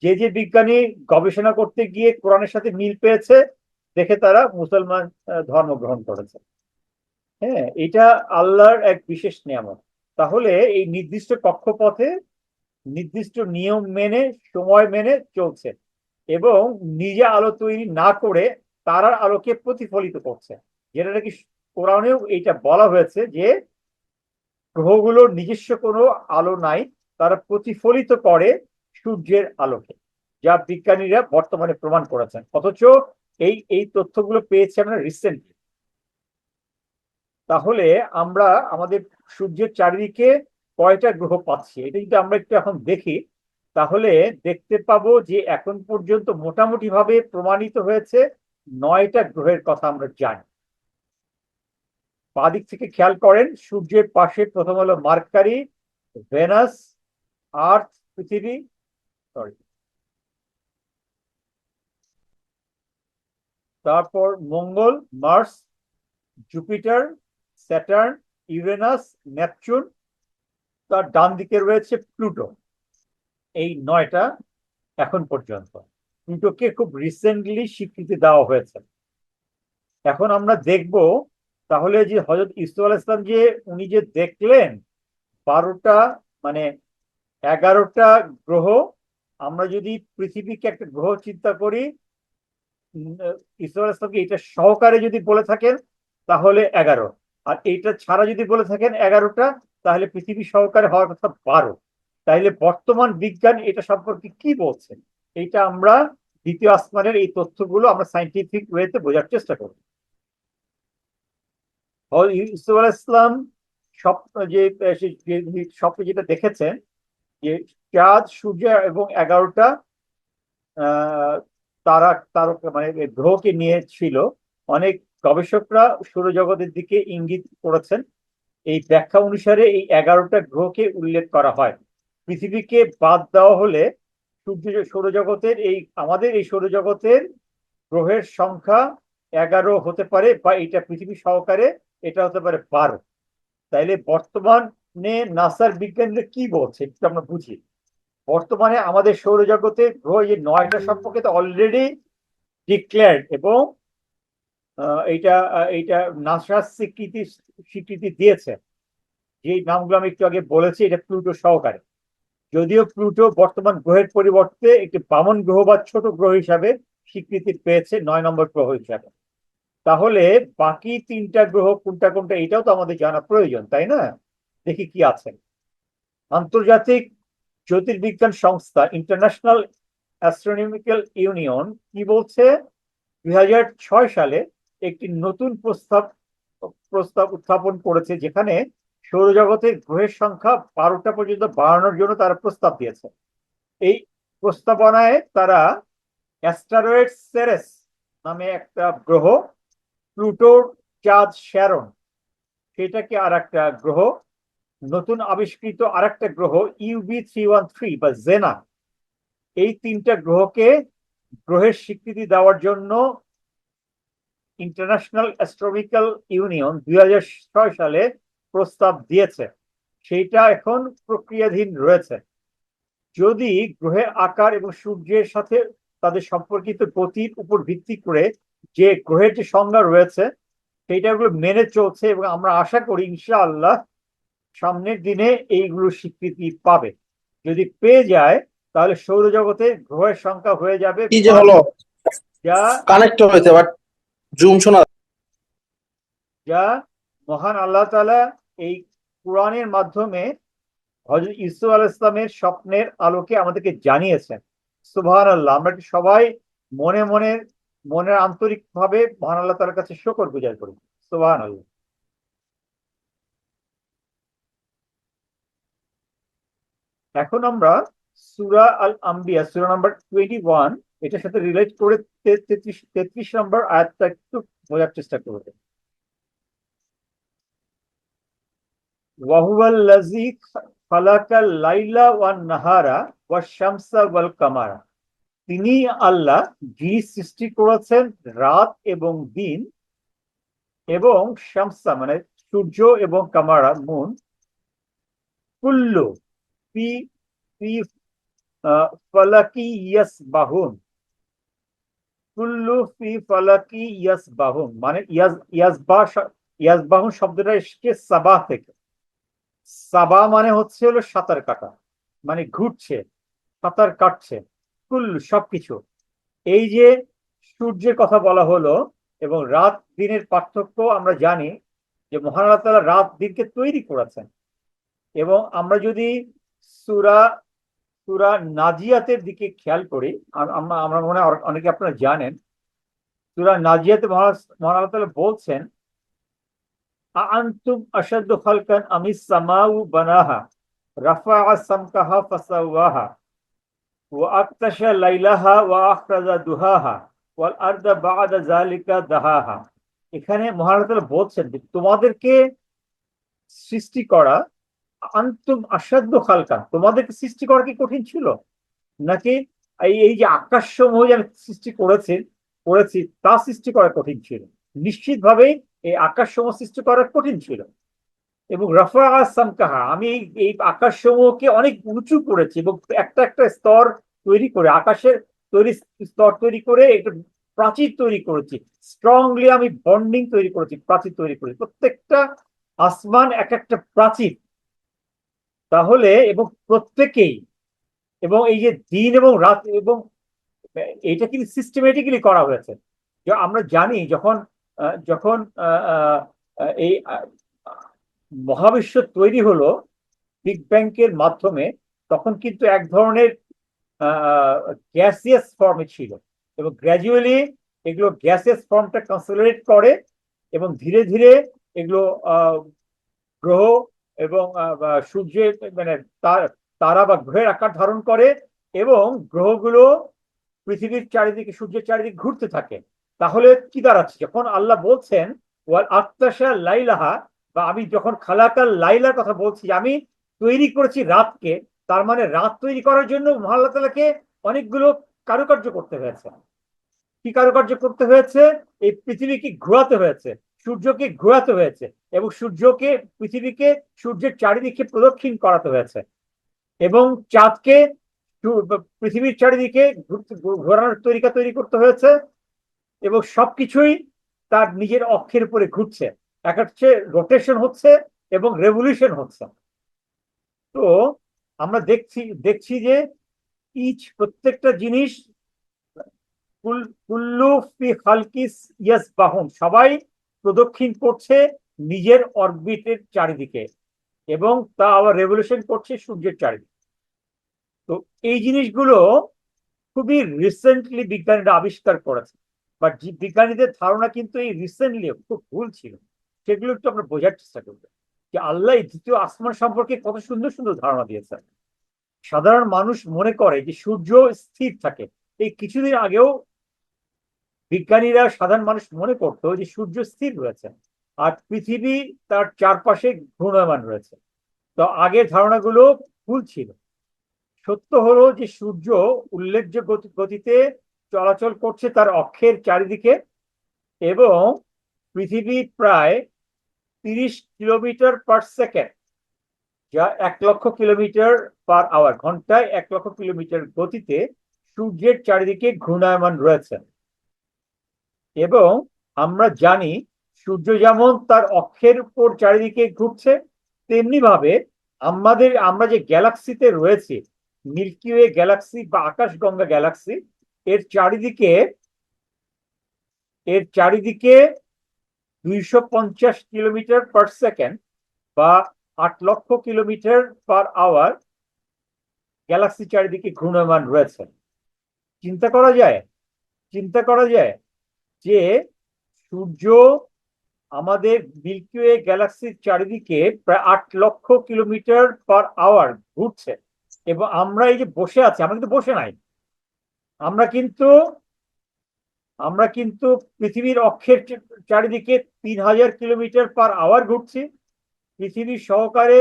যে বিজ্ঞানী গবেষণা করতে গিয়ে কোরআনের সাথে মিল পেয়েছে, দেখে তারা মুসলমান ধর্ম গ্রহণ করেছে। হ্যাঁ, এটা আল্লাহর এক বিশেষ নিয়ামত। তাহলে এই নির্দিষ্ট কক্ষপথে নির্দিষ্ট নিয়ম মেনে, সময় মেনে চলছে, এবং নিজে আলো তৈরি না করে তারার আলোকে প্রতিফলিত করছে, যেটা নাকি কোরআনেও এইটা বলা হয়েছে যে গ্রহগুলোর নিজস্ব কোনো আলো নাই, তারা প্রতিফলিত করে সূর্যের আলোকে, যা বিজ্ঞানীরা বর্তমানে প্রমাণ করেছেন। অথচ এই এই তথ্যগুলো পেয়েছি আমরা রিসেন্টলি। তাহলে আমরা আমাদের সূর্যের চারিদিকে কয়টা গ্রহ পাচ্ছি, এটা যদি আমরা একটু এখন দেখি, তাহলে দেখতে পাবো যে এখন পর্যন্ত মোটামুটি ভাবে প্রমাণিত হয়েছে 9টা গ্রহের কথা আমরা জানি। বাদিক থেকে খেয়াল করেন, সূর্যের পাশে প্রথম হলো মার্কারি, ভেনাস, আর্থ, পৃথিবী, সরি, তারপর মঙ্গল, Mars, Jupiter, Saturn, Uranus, Neptune, তার ডান দিকে রয়েছে প্লুটো। এই 9টা এখন পর্যন্ত। প্লুটোকে খুব রিসেন্টলি স্বীকৃতি দেওয়া হয়েছে। এখন আমরা দেখব তাহলে যে হযরত ইউসুফ আলাইহিস সালাম যে উনি যে দেখলেন 12টা, মানে 11টা গ্রহ, আমরা যদি পৃথিবীকে একটা গ্রহ চিন্তা করি, ইউসুফ আলাইহিস সালামকে এটা সহকারে যদি বলে থাকেন তাহলে 11, আর এইটা ছাড়া যদি বলে থাকেন 11টা, তাহলে পৃথিবী সহকারে হওয়ার কথা 12। তাহলে বর্তমান বিজ্ঞান এটা সম্পর্কে কি বলছে, এইটা আমরা দ্বিতীয় আসমানের এই তথ্যগুলো আমরা সাইন্টিফিক ওয়েতে বোঝার চেষ্টা করব। ইউসুফ আলাইহিস সালাম স্বপ্ন যে স্বপ্নে যেটা দেখেছেন, যে চাঁদ, সূর্য এবং 11টা তারা তারকা, মানে গ্রহকে নিয়ে ছিল। অনেক গবেষকরা সৌরজগতের দিকে ইঙ্গিত করেছেন। এই ব্যাখ্যা অনুসারে এই 11টা গ্রহকে উল্লেখ করা হয়। পৃথিবীকে বাদ দেওয়া হলে সৌরজগতের আমাদের এই সৌরজগতের গ্রহের সংখ্যা 11 হতে পারে, বা এটা পৃথিবী সহকারে এটা হতে পারে 12। তাইলে বর্তমানে নাসার বিজ্ঞানীরা কি বলছে একটু আমরা বুঝি। বর্তমানে আমাদের সৌরজগতের গ্রহ এই 9টা সম্পর্কে তো অলরেডি ডিক্লেয়ার্ড, এবং এইটা এইটা নাসা স্বীকৃতি দিয়েছে। যে নামগুলো আমি একটু আগে বলেছি এটা প্লুটো সহকারে। যদিও প্লুটো বর্তমান গ্রহের পরিবর্তে একটি বামন গ্রহ বা ছোট গ্রহ হিসাবে স্বীকৃতি পেয়েছে, 9 নম্বর গ্রহ হিসাবে। তাহলে বাকি 3টা গ্রহ কোনটা কোনটা এটাও তো আমাদের জানা প্রয়োজন, তাই না? দেখি কি আছে। আন্তর্জাতিক জ্যোতির্বিজ্ঞান সংস্থা ইন্টারন্যাশনাল অ্যাস্ট্রোনমিক্যাল ইউনিয়ন কি বলছে? 2006 সালে একটি নতুন প্রস্তাব প্রস্তাব উত্থাপন করেছে, যেখানে সৌরজগতের গ্রহের সংখ্যা 12টা পর্যন্ত বাড়ানোর জন্য তারা প্রস্তাব দিয়েছে। এই প্রস্তাবনায় তারা অ্যাস্টেরয়েড সেরেস নামে একটা গ্রহ, প্লুটোর চাঁদ শ্যারন সেটাকে আর একটা গ্রহ, নতুন আবিষ্কৃত আর একটা গ্রহ UB313 বা জেনা, এই 3টা গ্রহকে গ্রহের স্বীকৃতি দেওয়ার জন্য ইন্টারন্যাশনাল অ্যাস্ট্রোনমিক্যাল ইউনিয়ন 2006 সালে প্রস্তাব দিয়েছে। সেইটা এখন প্রক্রিয়াধীন রয়েছে। যদি গ্রহের আকার এবং সূর্যের সাথে তাদের সম্পর্কিত গতির উপর ভিত্তি করে যে গ্রহের যে সংজ্ঞা রয়েছে সেইটাগুলো মেনে চলছে, এবং আমরা আশা করি ইনশাআল্লাহ সামনের দিনে এইগুলো স্বীকৃতি পাবে। যদি পেয়ে যায় তাহলে সৌরজগতে গ্রহের সংখ্যা হয়ে যাবে কি যে হলো, যা কানেক্ট হয়েছে বাট জুম শোনা। যা মহান আল্লাহ তাআলা এই কোরআনের মাধ্যমে হযরত ইউসুফ আলাইহিস সালামের স্বপ্নের আলোকে আমাদেরকে জানিয়েছেন। সুবহানাল্লাহ। আমরা সবাই মনে মনে মনের আন্তরিক ভাবে মহান আল্লাহ তাআলার কাছে শুকর গুজার করি। সুবহানাল্লাহ। এখন আমরা সূরা আল আম্বিয়া সূরা নাম্বার 21 এটার সাথে রিলেট করে 33 নম্বর আয়াতটা একটু বোঝার চেষ্টা করব। ওয়াহুয়াল্লাযী খালাকাল লাইলা ওয়ান নাহারা ওয়াশ শামসা ওয়াল কামারা, তিনি আল্লাহ যিনি সৃষ্টি করেছেন রাত এবং দিন, এবং শামসা মানে সূর্য এবং কামারা মুন, কুল্লু ফি ফি ফালাকি ইয়াসবাহুন, কুল্লু ফি ফালাকি ইয়াসবাহুন মানে ইয়াসবাহুন শব্দটা এসেছে সাবাহ থেকে। সাবা মানে হচ্ছে হলো সাঁতার কাটা, মানে ঘুরছে, সাঁতার কাটছে। কুল্লু সবকিছু। এই যে সূর্যের কথা বলা হলো এবং রাত দিনের পার্থক্য আমরা জানি যে মহান আল্লাহ তাআলা রাত দিনকে তৈরি করেছেন। এবং আমরা যদি সূরা সূরা নাজিয়াতের দিকে খেয়াল করি, আমরা আমরা মনে হয় অনেকে আপনারা জানেন, সূরা নাজিয়াতে মহান আল্লাহ তাআলা বলছেন, আআনতুম আশাদ্দু খালকান আমিস সামাউ বানাহা রাফাআ সামকাহা ফাসাওয়াহা ওয়া আকতাশা লাইলাহা ওয়া আখরাজা দুহাহা ওয়াল আরদা বা'দা যালিকা দাহাহা। এখানে মহান আল্লাহ তাআলা বলছেন যে তোমাদেরকে সৃষ্টি করা, আনতুম আশাদ্দু খালকান, তোমাদেরকে সৃষ্টি করা কি কঠিন ছিল নাকি এই এই যে আকাশসমূহ যে আমি সৃষ্টি করেছি তা সৃষ্টি করা কঠিন ছিল? নিশ্চিতভাবেই এই আকাশসমূহ সৃষ্টি করা কঠিন ছিল। এবং রাফাআ সামকাহা, আমি এই আকাশসমূহকে অনেক উঁচু করেছি এবং একটা একটা স্তর তৈরি করে, আকাশের স্তর তৈরি করে একটা প্রাচীর তৈরি করেছি। স্ট্রংলি আমি বন্ডিং তৈরি করেছি, প্রাচীর তৈরি করেছি। প্রত্যেকটা আসমান এক একটা প্রাচীর। তাহলে এবং প্রত্যেকেই, এবং এই যে দিন এবং রাত, এবং এটা কিন্তু সিস্টেমেটিক্যালি করা হয়েছে। আমরা জানি যখন যখন এই মহাবিশ্ব তৈরি হলো বিগ ব্যাংকের মাধ্যমে, তখন কিন্তু এক ধরনের গ্যাসিয়াস ফর্মে ছিল, এবং গ্র্যাজুয়ালি এগুলো গ্যাসিয়াস ফর্মটা কনসলিডেট করে এবং ধীরে ধীরে এগুলো গ্রহ এবং সূর্যের মানে তারা বা গ্রহের আকার ধারণ করে, এবং গ্রহগুলো পৃথিবীর চারিদিকে সূর্যের চারিদিকে ঘুরতে থাকে। তাহলে কি দাঁড়াচ্ছে, যখন আল্লাহ বলছেন ওয়াল আক্তাশা লাইলাহা, বা আমি যখন খালাকাল লাইলার কথা বলছি, আমি তৈরি করেছি রাতকে, তার মানে রাত তৈরি করার জন্য মহান আল্লাহ তাআলাকে অনেকগুলো কারুকার্য করতে হয়েছে। কি কারুকার্য করতে হয়েছে? এই পৃথিবীকে ঘোরাতে হয়েছে, সূর্যকে ঘোরাতে হয়েছে, এবং সূর্যকে পৃথিবীকে সূর্যের চারিদিকে প্রদক্ষিণ করাতে হয়েছে, এবং চাঁদকে পৃথিবীর চারিদিকে ঘোরানোর তরিকা তৈরি করতে হয়েছে, এবং সবকিছুই তার নিজের অক্ষের উপরে ঘুরছে। এক হচ্ছে রোটেশন হচ্ছে এবং রেভলিউশন হচ্ছে। তো আমরা দেখছি যে প্রত্যেকটা জিনিস কুল্লু ফি খালকিস ইয়াসবাহুন, সবাই প্রদক্ষিণ করছে নিজের অরবিটের চারিদিকে, এবং তা আবার রেভলিউশন করছে সূর্যের চারিদিকে। তো এই জিনিসগুলো খুবই রিসেন্টলি বিজ্ঞানীরা আবিষ্কার করেছে, বাট বিজ্ঞানীদের ধারণা কিন্তু এই রিসেন্টলি খুব ভুল ছিল। সেগুলো একটু আমরা বোঝার চেষ্টা করবো যে আল্লাহ এই দ্বিতীয় আসমান সম্পর্কে কত সুন্দর সুন্দর ধারণা দিয়েছেন। সাধারণ মানুষ মনে করে যে সূর্য স্থির থাকে। এই কিছুদিন আগেও বিজ্ঞানীরা, সাধারণ মানুষ মনে করতো যে সূর্য স্থির রয়েছে আর পৃথিবী তার চারপাশে ঘূর্ণায়মান রয়েছে। তো আগের ধারণাগুলো ভুল ছিল। সত্য হলো যে সূর্য উল্লেখযোগ্য গতিতে চলাচল করছে তার অক্ষের চারিদিকে, এবং পৃথিবী প্রায় 30 কিলোমিটার/সেকেন্ড, যা 1,00,000 কিলোমিটার/আওয়ার, ঘন্টায় 1,00,000 কিলোমিটার গতিতে সূর্যের চারিদিকে ঘূর্ণায়মান রয়েছে। এবং আমরা জানি সূর্য যেমন তার অক্ষের উপর চারিদিকে ঘুরছে, তেমনি ভাবে আমরা যে গ্যালাক্সিতে রয়েছি, মিল্কি ওয়ে গ্যালাক্সি বা আকাশগঙ্গা গ্যালাক্সি, এর চারিদিকে 250 কিলোমিটার/সেকেন্ড বা 8 লক্ষ কিলোমিটার/আওয়ার গ্যালাক্সি চারিদিকে ঘূর্ণায়মান রয়েছে। চিন্তা করা যায় যে সূর্য আমাদের মিল্কি ওয়ে গ্যালাক্সির চারিদিকে প্রায় 8 লক্ষ কিলোমিটার/আওয়ার ঘুরছে, এবং আমরা এই যে বসে আছি, আমরা কিন্তু বসে নাই, আমরা কিন্তু আমরা কিন্তু পৃথিবীর অক্ষের চারিদিকে 3,000 কিলোমিটার/আওয়ার ঘুরছি। পৃথিবীর সহকারে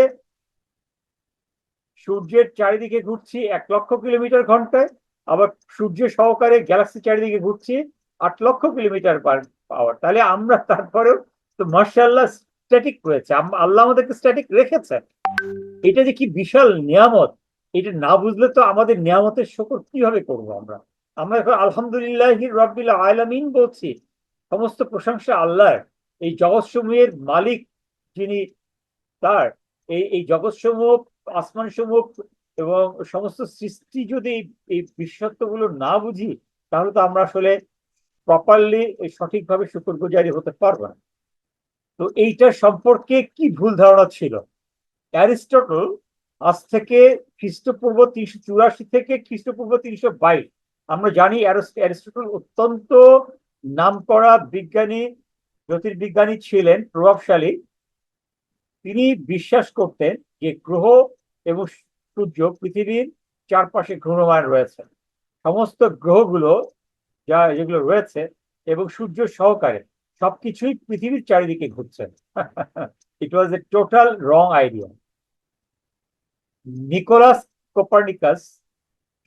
সূর্যের চারিদিকে ঘুরছি 1 লক্ষ কিলোমিটার ঘন্টায়, আবার সূর্য সহকারে গ্যালাক্সি চারিদিকে ঘুরছি 8 লক্ষ কিলোমিটার/আওয়ার। তাহলে আমরা তারপরেও তো মাশাআল্লাহ স্ট্যাটিক রয়েছে, আল্লাহ আমাদেরকে স্ট্যাটিক রেখেছেন। এটা যে কি বিশাল নিয়ামত, এটা না বুঝলে তো আমাদের নিয়ামতের শুকর কিভাবে করবো আমরা। আমরা এখন আলহামদুলিল্লাহি রাব্বিল আলামিন বলছি, সমস্ত প্রশংসা আল্লাহর। এই জগৎসমূহের মালিক যিনি, তার এই জগৎসমূহ, আসমানসমূহ এবং সমস্ত সৃষ্টি, যদি এই বিশেষত্বগুলো না বুঝি, তাহলে তো আমরা আসলে প্রপারলি সঠিকভাবে শুকরগুজারি হতে পারবো না। তো এইটার সম্পর্কে কি ভুল ধারণা ছিল? অ্যারিস্টটল আজ থেকে খ্রিস্টপূর্ব 384 থেকে খ্রিস্টপূর্ব 322, আমরা জানি অ্যারিস্টটল অত্যন্ত নামকরা বিজ্ঞানী, জ্যোতির্বিজ্ঞানী ছিলেন, প্রভাবশালী। তিনি বিশ্বাস করতেন যে গ্রহ এবং সূর্য পৃথিবীর চারপাশে ঘূর্ণমান রয়েছে। সমস্ত গ্রহগুলো যেগুলো রয়েছে এবং সূর্য সহকারে সবকিছুই পৃথিবীর চারিদিকে ঘুরছে। It was a total wrong idea. Nicolaus Copernicus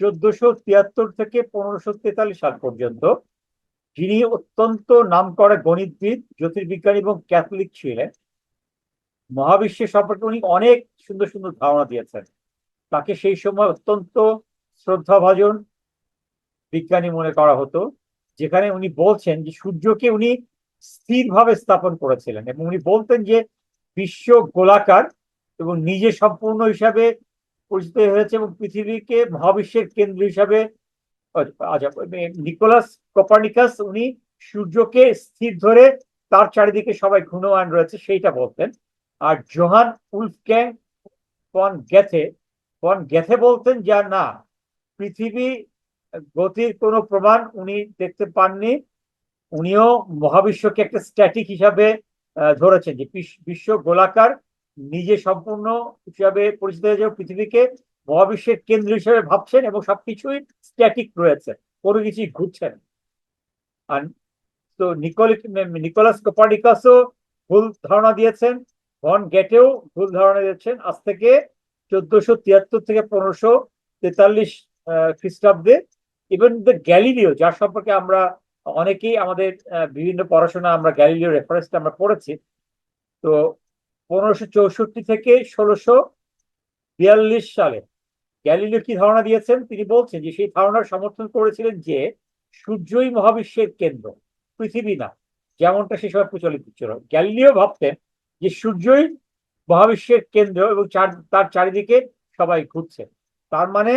1473 থেকে 1543 সাল পর্যন্ত, যিনি অত্যন্ত নামকরা গণিতবিদ, জ্যোতির্বিজ্ঞানী এবং ক্যাথলিক ছিলেন, মহাবিশ্বের সম্পর্কে উনি অনেক সুন্দর সুন্দর ধারণা দিয়েছেন। তাকে সেই সময় অত্যন্ত শ্রদ্ধাভাজন বিজ্ঞানী মনে করা হতো, যেখানে উনি বলছেন যে সূর্যকে উনি স্থিরভাবে স্থাপন করেছিলেন, এবং উনি বলতেন যে বিশ্ব গোলাকার এবং নিজে সম্পূর্ণ হিসাবে পরিচিত হয়েছে, এবং পৃথিবীকে মহাবিশ্বের কেন্দ্র হিসাবে। আচ্ছা, নিকোলাস কোপার্নিকাস উনি সূর্যকে স্থির ধরে তার চারিদিকে সবাই ঘূর্ণমান রয়েছে সেইটা বলতেন। আর জোহান উলফগ্যাং ফন গ্যাথে বলতেন যা না, পৃথিবী গতির কোনো প্রমাণ উনি দেখতে পাননি। উনিও মহাবিশ্বকে একটা স্ট্যাটিক হিসাবে ধরেছেন, যে বিশ্ব গোলাকার, নিজে সম্পূর্ণ হিসাবে পরিচিত হয়েছে, পৃথিবীকে মহাবিশ্বের কেন্দ্র হিসেবে ভাবছেন, এবং সবকিছুই স্ট্যাটিক রয়েছে, কোনো কিছুই ঘুরছে না। আর তো নিকোলাস কোপার্নিকাসও ভুল ধারণা দিয়েছেন, ভন গেটেও ভুল ধারণা দিয়েছেন। আজ থেকে 1473 থেকে 1543 খ্রিস্টাব্দে। ইভেন দ্য গ্যালিলিও, যার সম্পর্কে আমরা অনেকেই আমাদের বিভিন্ন পড়াশোনা আমরা গ্যালিলিও রেফারেন্সটা আমরা পড়েছি। তো 1564 থেকে 1642 সালে গ্যালিলিও কি ধারণা দিয়েছেন? তিনি বলছেন যে সেই ধারণার সমর্থন করেছিলেন যে সূর্যই মহাবিশ্বের কেন্দ্র, পৃথিবী না, যেমনটা সে সময় প্রচলিত ছিল। গ্যালিলিও ভাবতেন যে সূর্যই মহাবিশ্বের কেন্দ্র এবং তার চারিদিকে সবাই ঘুরছে। তার মানে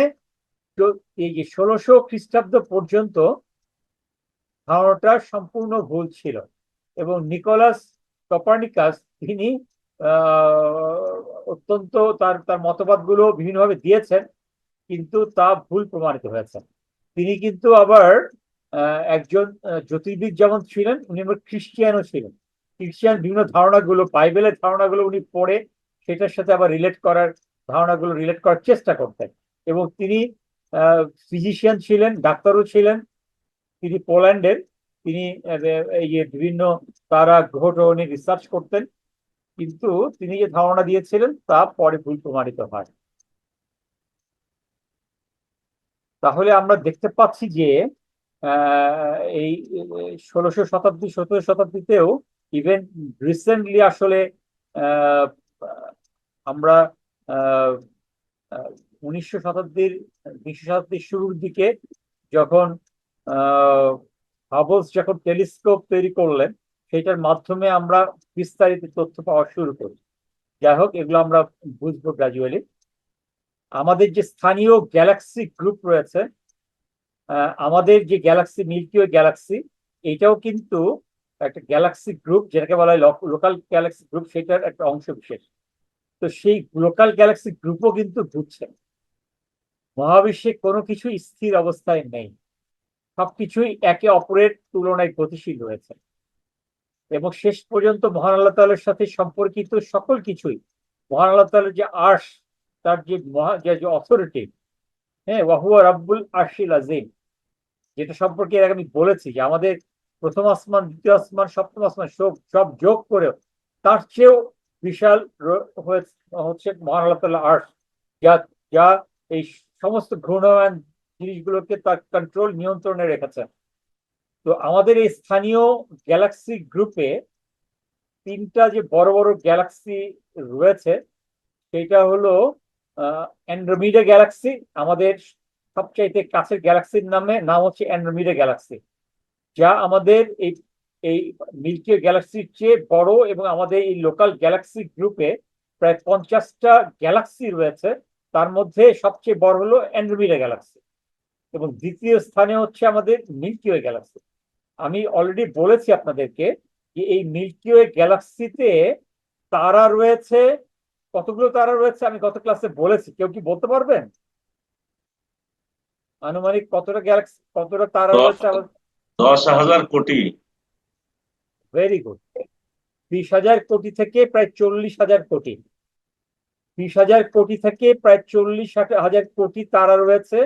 এই যে 1600 খ্রিস্টাব্দ পর্যন্ত ধারণাটা সম্পূর্ণ ভুল ছিল। এবং নিকোলাস কোপার্নিকাস তিনি অত্যন্ত তার তার মতবাদগুলো বিভিন্নভাবে দিয়েছেন, কিন্তু তা ভুল প্রমাণিত হয়েছে। তিনি কিন্তু আবার একজন জ্যোতির্বিদ যেমন ছিলেন, উনি আবার খ্রিস্টিয়ানও ছিলেন। খ্রিস্টিয়ান বিভিন্ন ধারণাগুলো, বাইবেলের ধারণাগুলো উনি পড়ে সেটার সাথে আবার ধারণাগুলো রিলেট করার চেষ্টা করতেন। এবং তিনি ফিজিশিয়ান ছিলেন, ডাক্তারও ছিলেন। তিনি পোল্যান্ডের। তিনি এই যে বিভিন্ন তারা গ্রহ ট্রহ নিয়ে রিসার্চ করতেন, কিন্তু তিনি যে ধারণা দিয়েছিলেন তা পরে ভুল প্রমাণিত হয়। তাহলে আমরা দেখতে পাচ্ছি যে এই 1600 শতাব্দী 17 শতাব্দীতেও ইভেন রিসেন্টলি আসলে আহ, আমরা 20 শতাব্দীর শুরুর দিকে যখন হাবলস যখন টেলিস্কোপ তৈরি করলেন, সেটার মাধ্যমে আমরা বিস্তারিত তথ্য পাওয়া শুরু করি। যাই হোক, এগুলো আমরা বুঝবো গ্রাজুয়ালি। আমাদের যে স্থানীয় গ্যালাক্সি গ্রুপ রয়েছে, আমাদের যে গ্যালাক্সি মিল্কি ওয়ে গ্যালাক্সি, এটাও কিন্তু একটা গ্যালাক্সি গ্রুপ, যেটাকে বলা হয় লোকাল গ্যালাক্সি গ্রুপ, সেটার একটা অংশ বিশেষ। তো সেই লোকাল গ্যালাক্সি গ্রুপও কিন্তু ঘুরছে। মহাবিশ্বে কোনো কিছু স্থির অবস্থায় নেই, সবকিছুই একে অপরের তুলনায় গতিশীল রয়েছে। এবং শেষ পর্যন্ত মহান আল্লাহ তাআলার সাথে সম্পর্কিত সকল কিছুই, মহান আল্লাহ তাআলার যে আরশ, তার যে অথরিটি, হ্যাঁ, ওয়াহুয়া রাব্বুল আরশিল আযীম, যেটা সম্পর্কে এর আগে আমি বলেছি যে আমাদের প্রথম আসমান, দ্বিতীয় আসমান, সপ্তম আসমান সব যোগ করেও তার চেয়েও বিশাল হচ্ছে মহান আল্লাহ তাআলা আরশ, যা যা এই সমস্ত ঘূর্ণায়মান জিনিসগুলোকে তার কন্ট্রোল, নিয়ন্ত্রণে রেখেছে। তো আমাদের এই স্থানীয় গ্যালাক্সি গ্রুপে 3টা যে বড় বড় গ্যালাক্সি রয়েছে, সেটা হলো অ্যান্ড্রোমিডা গ্যালাক্সি। আমাদের সবচাইতে কাছের গ্যালাক্সির নাম হচ্ছে অ্যান্ড্রোমিডা গ্যালাক্সি, যা আমাদের এই এই মিল্কি ওয়ে গ্যালাক্সির চেয়ে বড়। এবং আমাদের এই লোকাল গ্যালাক্সি গ্রুপে প্রায় 50টা গ্যালাক্সি রয়েছে, তার মধ্যে সবচেয়ে বড় হলো অ্যান্ড্রোমিডা গ্যালাক্সি। এবং দ্বিতীয় স্থানে হচ্ছে আমাদের মিল্কি ওয়ে গ্যালাক্সি। আমি অলরেডি বলেছি আপনাদেরকে যে এই মিল্কি ওয়ে গ্যালাক্সিতে তারা রয়েছে, কতগুলো তারা রয়েছে আমি গত ক্লাসে বলেছি। কেউ কি বলতে পারবেন আনুমানিক কতটা গ্যালাক্সি, কতটা তারা রয়েছে? 10,000 কোটি। Very good. 20,000 কোটি থেকে প্রায় 40,000 কোটি, 20,000 কোটি থেকে প্রায় 40,000 কোটি তারা রয়েছে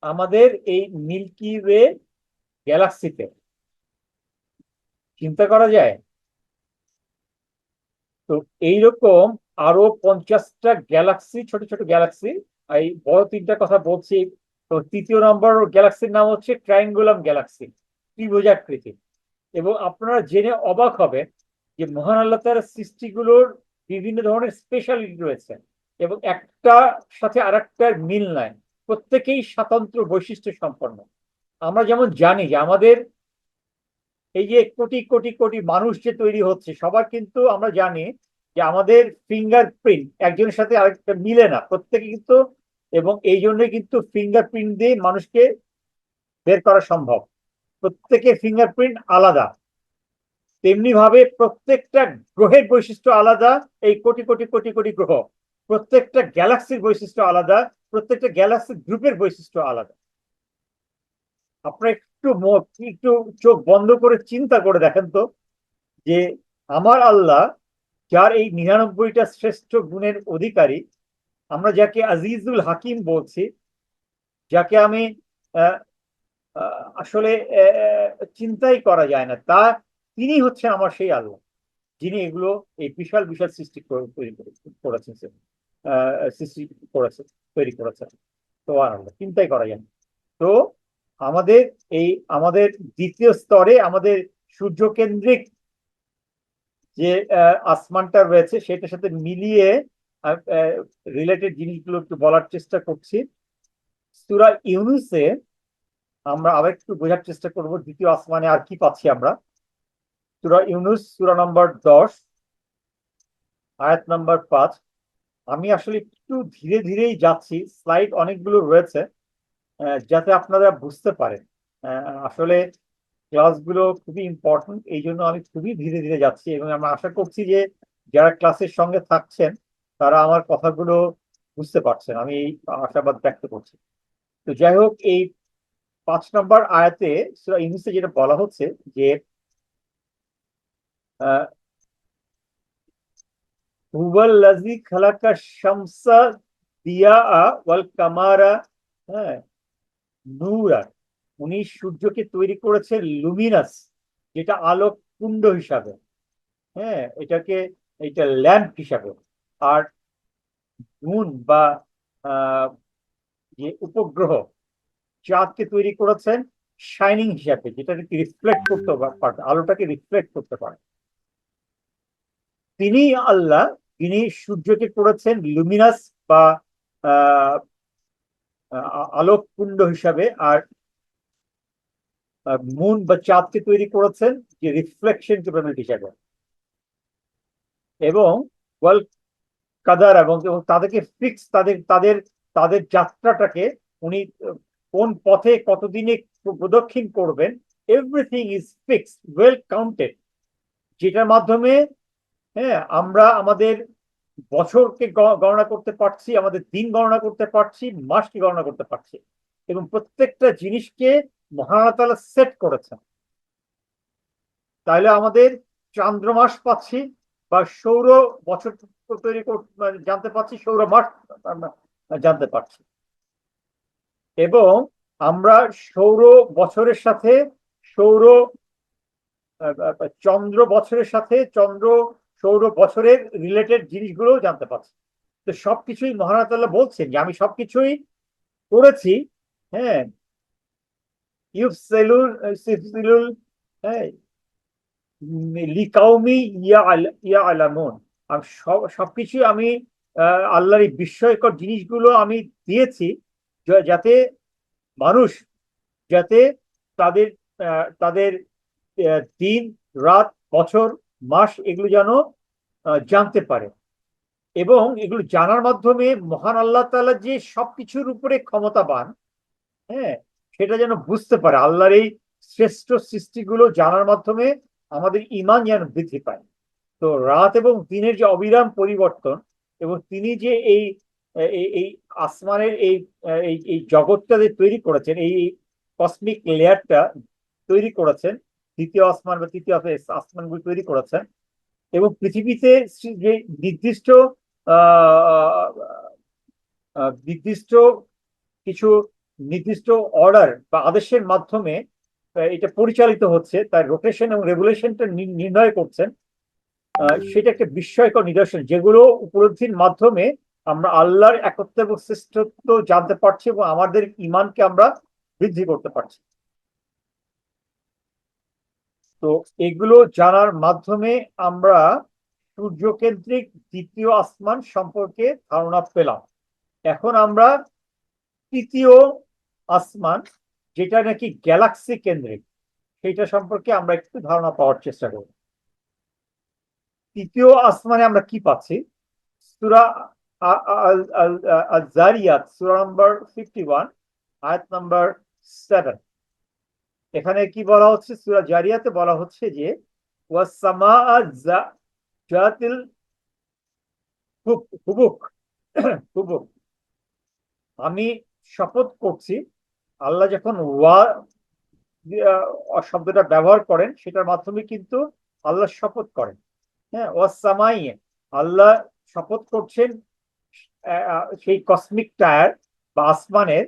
আমাদের এই মিল্কি ওয়ে গ্যালাক্সিতে। চিন্তা করা যায়? তো এইরকম আরো 50টা গ্যালাক্সি, ছোট ছোট গ্যালাক্সি। এই বড় 3টা কথা বলছি। তো তৃতীয় নম্বর গ্যালাক্সির নাম হচ্ছে ট্রায়াঙ্গুলাম গ্যালাক্সি, ত্রিভুজাকৃতি। এবং আপনারা জেনে অবাক হবেন যে মহান আল্লাহ তাআলার সৃষ্টিগুলোর বিভিন্ন ধরনের স্পেশালিটি রয়েছে, এবং একটা সাথে আরেকটার মিল নাই। প্রত্যেকেই স্বতন্ত্র বৈশিষ্ট্য সম্পন্ন। আমরা যেমন জানি যে আমাদের এই যে কোটি কোটি কোটি মানুষ যে তৈরি হচ্ছে, সবার কিন্তু আমরা জানি যে আমাদের ফিঙ্গারপ্রিন্ট একজনের সাথে আরেকটা মিলে না, প্রত্যেকে কিন্তু। এবং এই জন্যই কিন্তু ফিঙ্গারপ্রিন্ট দিয়ে মানুষকে বের করা সম্ভব। প্রত্যেকের ফিঙ্গারপ্রিন্ট আলাদা। তেমনি ভাবে প্রত্যেকটা গ্রহের বৈশিষ্ট্য আলাদা। এই কোটি কোটি কোটি কোটি গ্রহ, প্রত্যেকটা গ্যালাক্সির বৈশিষ্ট্য আলাদা, প্রত্যেকটা গ্যালাক্সির গ্রুপের বৈশিষ্ট্য আলাদা। আপনারা একটু চোখ বন্ধ করে চিন্তা করে দেখেন তো, যে আমার আল্লাহ, যার এই 99টা শ্রেষ্ঠ গুণের অধিকারী, আমরা যাকে আজিজুল হাকিম বলছি, যাকে আমি আসলে চিন্তাই করা যায় না, তিনি হচ্ছেন আমার সেই আল্লাহ, যিনি এগুলো, এই বিশাল বিশাল সৃষ্টি করেছেন। সৃষ্টি করেছে, তৈরি করেছে। তো আল্লাহ চিন্তাই করা যায় না। তো আমাদের আমাদের দ্বিতীয় স্তরে আমাদের সূর্য কেন্দ্রিক যে আসমানটা রয়েছে সেটার সাথে মিলিয়ে রিলেটেড জিনিসগুলো একটু বলার চেষ্টা করছি। সূরা ইউনূসে আমরা আবার একটু বোঝার চেষ্টা করব দ্বিতীয় আসমানে আর কি পাচ্ছি আমরা। সূরা ইউনূস সূরা নম্বর 10 আয়াত নম্বর 5। আমি আসলে একটু ধীরে ধীরেই যাচ্ছি, স্লাইড অনেকগুলো রয়েছে, যাতে আপনারা বুঝতে পারেন। আসলে ক্লাসগুলো খুবই ইম্পর্টেন্ট, এই জন্য আমি খুবই ধীরে ধীরে যাচ্ছি এবং আমরা আশা করছি যে যারা ক্লাসের সঙ্গে থাকছেন তারা আমার কথাগুলো বুঝতে পারছেন, আমি এই আশাবাদ ব্যক্ত করছি। তো যাই হোক, এই 5 নম্বর আয়াতে সূরা ইউনূসে যেটা বলা হচ্ছে যে হুয়াল্লাযী খালাকা শামসা দিয়াআ ওয়াল কামারা, হ্যাঁ, নূরা, উনি সূর্যকে তৈরি করেছেন লুমিনাস, যেটা আলোক কুণ্ড হিসাবে, হ্যাঁ, এটা ল্যাম্প হিসাবে। আর মুন বা আহ, যে উপগ্রহ চাঁদকে তৈরি করেছেন শাইনিং হিসাবে, যেটাকে রিফ্লেক্ট করতে পারে, আলোটাকে রিফ্লেক্ট করতে পারে। তিনি আল্লাহ, তিনি সূর্যকে করেছেন লুমিনাস বা আহ, আলোক কুণ্ড হিসাবে, আর মুন বা চাঁদকে তৈরি করেছেন যে রিফ্লেকশন ক্যাপাবিলিটি হিসাবে। এবং ওয়াল কাদার, এবং তাদেরকে ফিক্স, তাদের তাদের তাদের যাত্রাটাকে উনি কোন পথে কতদিনে প্রদক্ষিণ করবেন, everything is fixed, well counted, যেটার মাধ্যমে, হ্যাঁ, আমরা আমাদের বছরকে গণনা করতে পারছি, আমাদের দিন গণনা করতে পারছি, মাসকে গণনা করতে পারছি, এবং প্রত্যেকটা জিনিসকে মহান আল্লাহ তাআলা সেট করেছেন। তাহলে আমাদের চান্দ্র মাস পাচ্ছি বা সৌর বছর তৈরি জানতে পারছি, সৌর মাস আমরা জানতে পারছি। এবং আমরা সৌর বছরের সাথে সৌর চন্দ্র বছরের সাথে চন্দ্র সৌর বছরের রিলেটেড জিনিসগুলো জানতে পারছি। তো সবকিছুই মহান আল্লাহ তাআলা বলছেন যে আমি সবকিছুই করেছি, হ্যাঁ, ইউফসিলুল, হ্যাঁ, লিকাউমি ইয়ালামুন। আমি সবকিছু আমি আল্লাহর এই বিস্ময়কর জিনিসগুলো আমি দিয়েছি, যাতে মানুষ, যাতে তাদের তাদের দিন, রাত, বছর, মাস এগুলো যেন জানতে পারে, এবং এগুলো জানার মাধ্যমে মহান আল্লাহ তাআলা যে সবকিছুর উপরে ক্ষমতাবান, হ্যাঁ, সেটা যেন বুঝতে পারে। আল্লাহর এই শ্রেষ্ঠ সৃষ্টিগুলো জানার মাধ্যমে আমাদের ঈমান যেন বৃদ্ধি পায়। তো রাত এবং দিনের যে অবিরাম পরিবর্তন, এবং তিনি যে এই এই এই আসমানের এই এই এই জগৎটা যে তৈরি করেছেন, এই কসমিক লেয়ারটা তৈরি করেছেন, দ্বিতীয় আসমান বা তৃতীয় আসমানগুলো তৈরি করেছেন, এবং পৃথিবীতে যে নির্দিষ্ট আহ নির্দিষ্ট কিছু নির্দিষ্ট অর্ডার বা আদেশের মাধ্যমে এটা পরিচালিত হচ্ছে, তার রোটেশন এবং রেগুলেশনটা নির্ণয় করছেন। সেটা একটা বিস্ময়কর নিদর্শন, যেগুলো উপলব্ধির মাধ্যমে আমরা আল্লাহর একত্ব এবং শ্রেষ্ঠত্ব জানতে পারছি এবং আমাদের ঈমানকে আমরা বৃদ্ধি করতে পারছি। তো এগুলো জানার মাধ্যমে আমরা সূর্যকেন্দ্রিক দ্বিতীয় আসমান সম্পর্কে ধারণা পেলাম। এখন আমরা তৃতীয় আসমান, যেটা নাকি গ্যালাক্সি কেন্দ্রিক, সেটা সম্পর্কে আমরা একটু ধারণা পাওয়ার চেষ্টা করব। তৃতীয় আসমানে আমরা কি পাচ্ছি? সূরা আল-জারিয়াত সূরা নম্বর 51 আয়াত নম্বর 7। এখানে কি বলা হচ্ছে? সূরা জারিয়াতে বলা হচ্ছে যে ওয়াস সামাআ জাতিল হুবুক, হুবুক, আমি শপথ করছি। আল্লাহ যখন ওয়া শব্দটা ব্যবহার করেন, সেটার মাধ্যমে কিন্তু আল্লাহ শপথ করেন। হ্যাঁ, ওয়াসামাই, আল্লাহ শপথ করছেন সেই কসমিক টায়ার বা আসমানের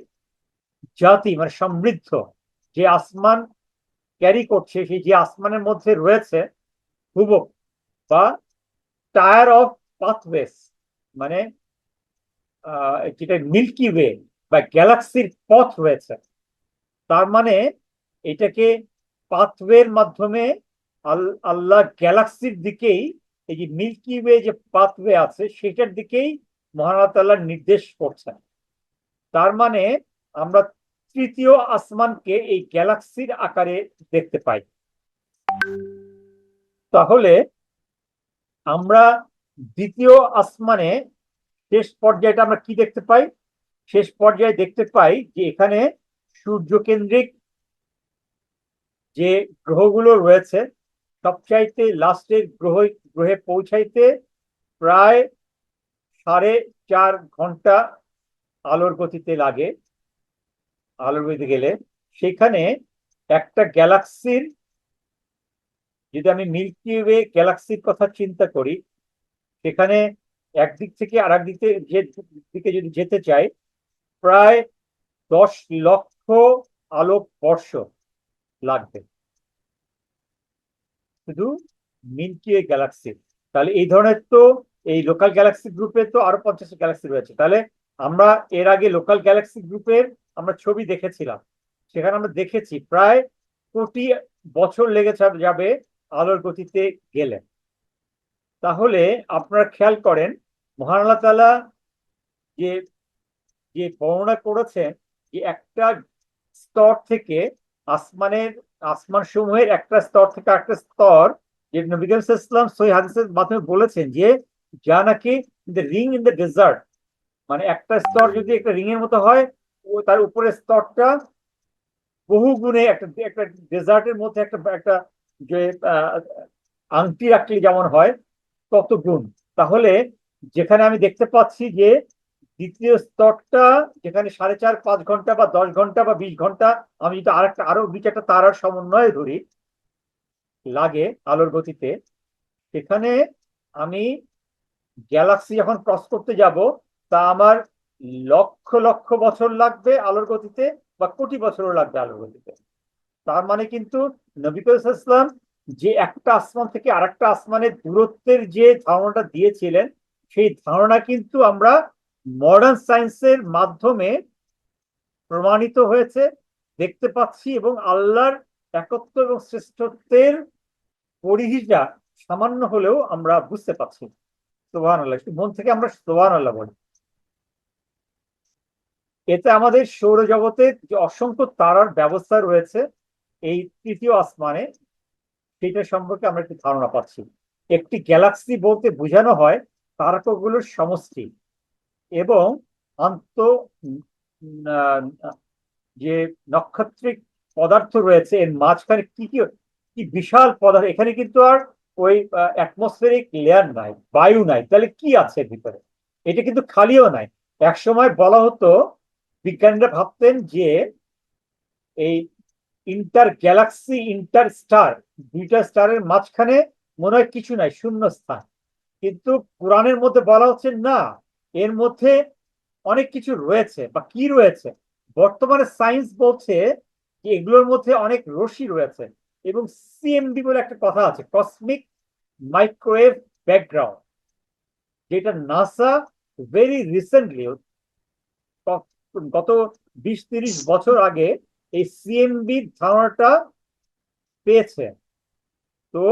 জাতি, মানে সমৃদ্ধ, যে আসমান ক্যারি করছে, সেই যে আসমানের মধ্যে রয়েছে হুবক বা টায়ার অফ পাথওয়েস, মানে যেটা মিল্কি ওয়ে বা গ্যালাক্সির পথ রয়েছে, তার মানে এটাকে পাথওয়ের মাধ্যমে আল্লাহ গ্যালাক্সির দিকেই, এই যে মিল্কি ওয়ে যে পাথওয়ে আছে সেটার দিকেই মহান আল্লাহ তাআলা নির্দেশ করছেন। তার মানে আমরা তৃতীয় আসমানকে এই গ্যালাক্সির আকারে দেখতে পাই। তাহলে আমরা দ্বিতীয় আসমানে শেষ পর্যায়টা আমরা কি দেখতে পাই? শেষ পর্যায়ে দেখতে পাই যে এখানে সূর্যকেন্দ্রিক যে গ্রহগুলো রয়েছে, সবচাইতে লাস্টের গ্রহে পৌঁছাইতে প্রায় 4.5 ঘন্টা আলোর গতিতে লাগে। আলোর গতিতে গেলে সেখানে একটা গ্যালাক্সির, যদি আমি মিল্কি ওয়ে গ্যালাক্সির কথা চিন্তা করি, সেখানে একদিক থেকে আর দিকে দিকে যদি যেতে চাই, প্রায় 10 লক্ষ আলোক বর্ষ লাগবে শুধু মিল্কি ওয়ে গ্যালাক্সি। তাহলে এই ধরনের তো এই লোকাল গ্যালাক্সি গ্রুপে তো আরো 50 গ্যালাক্সি রয়েছে। তাহলে আমরা এর আগে লোকাল গ্যালাক্সি গ্রুপের আমরা ছবি দেখেছিলাম, সেখানে আমরা দেখেছি প্রায় কোটি বছর লেগে যাবে আলোর গতিতে গেলে। তাহলে আপনারা খেয়াল করেন মহান আল্লাহ তাআলা যে যে বর্ণনা করেছেন যে একটা স্তর থেকে আসমান সমূহের একটা স্তর থেকে একটা স্তর, যে নবী করিম সাল্লাল্লাহু আলাইহি ওয়াসাল্লাম সহিহ হাদিসের মাধ্যমে বলেছেন যে যা নাকি রিং ইন দ্য ডেজার্ট, মানে একটা স্তর যদি একটা রিং এর মতো হয়, ও তার উপরের স্তরটা বহু গুণে একটা একটা ডেজার্টের মধ্যে একটা একটা যে আংটি রাখলে যেমন হয় তত গুণ। তাহলে যেখানে আমি দেখতে পাচ্ছি যে দ্বিতীয় স্তরটা যেখানে 4.5-5 ঘন্টা বা 10 ঘন্টা বা 20 ঘন্টা, আমি যদি আরো 2-4টা তারার সমন্বয়ে ধরি লাগে আলোর গতিতে, সেখানে আমি গ্যালাক্সি যখন ক্রস করতে যাব তা আমার লক্ষ লক্ষ বছর লাগবে আলোর গতিতে, বা কোটি বছরও লাগবে আলোর গতিতে। তার মানে কিন্তু নবী করিম সাল্লাল্লাহু আলাইহি ওয়াসাল্লাম যে একটা আসমান থেকে আরেকটা আসমানের দূরত্বের যে ধারণাটা দিয়েছিলেন, সেই ধারণা কিন্তু আমরা মডার্ন সায়েন্সের মাধ্যমে প্রমাণিত হয়েছে, দেখতে পাচ্ছি, এবং আল্লাহর একত্ব এবং শ্রেষ্ঠত্বের পরিহিটা সামান্য হলেও আমরা বুঝতে পারছি। সুবহানাল্লাহ, একটু মন থেকে আমরা সুবহানাল্লাহ বলি। এতে আমাদের সৌরজগতের যে অসংখ্য তারার ব্যবস্থা রয়েছে এই তৃতীয় আসমানে, সেটা সম্পর্কে আমরা একটু ধারণা পাচ্ছি। একটি গ্যালাক্সি বলতে বোঝানো হয় তারকাগুলোর সমষ্টি, এবং আন্ত যে নক্ষত্রিক পদার্থ রয়েছে এর মাঝখানে কি কি কি বিশাল পদার্থ। এখানে কিন্তু আর ওই অ্যাটমসফেরিক লেয়ার নাই, বায়ু নাই, তাহলে কি আছে ভিতরে? এটা কিন্তু খালিও নাই। এক সময় বলা হতো, বিজ্ঞানীরা ভাবতেন যে এই ইন্টার গ্যালাক্সি ইন্টার স্টার, দুইটা স্টারের মাঝখানে মনে হয় কিছু নাই, শূন্য স্থান। কিন্তু কোরআনের মধ্যে বলা হচ্ছে না, এর মধ্যে অনেক কিছু রয়েছে। বা কি রয়েছে? বর্তমানে সায়েন্স বলছে যে এগুলোর মধ্যে অনেক রশ্মি রয়েছে, এবং সিএমবি বলে একটা কথা আছে, কসমিক মাইক্রোওয়েভ ব্যাকগ্রাউন্ড, যেটা নাসা ভেরি রিসেন্টলি গত 20-30 বছর আগে এই সিএমবি ধারণাটা পেয়েছে। তো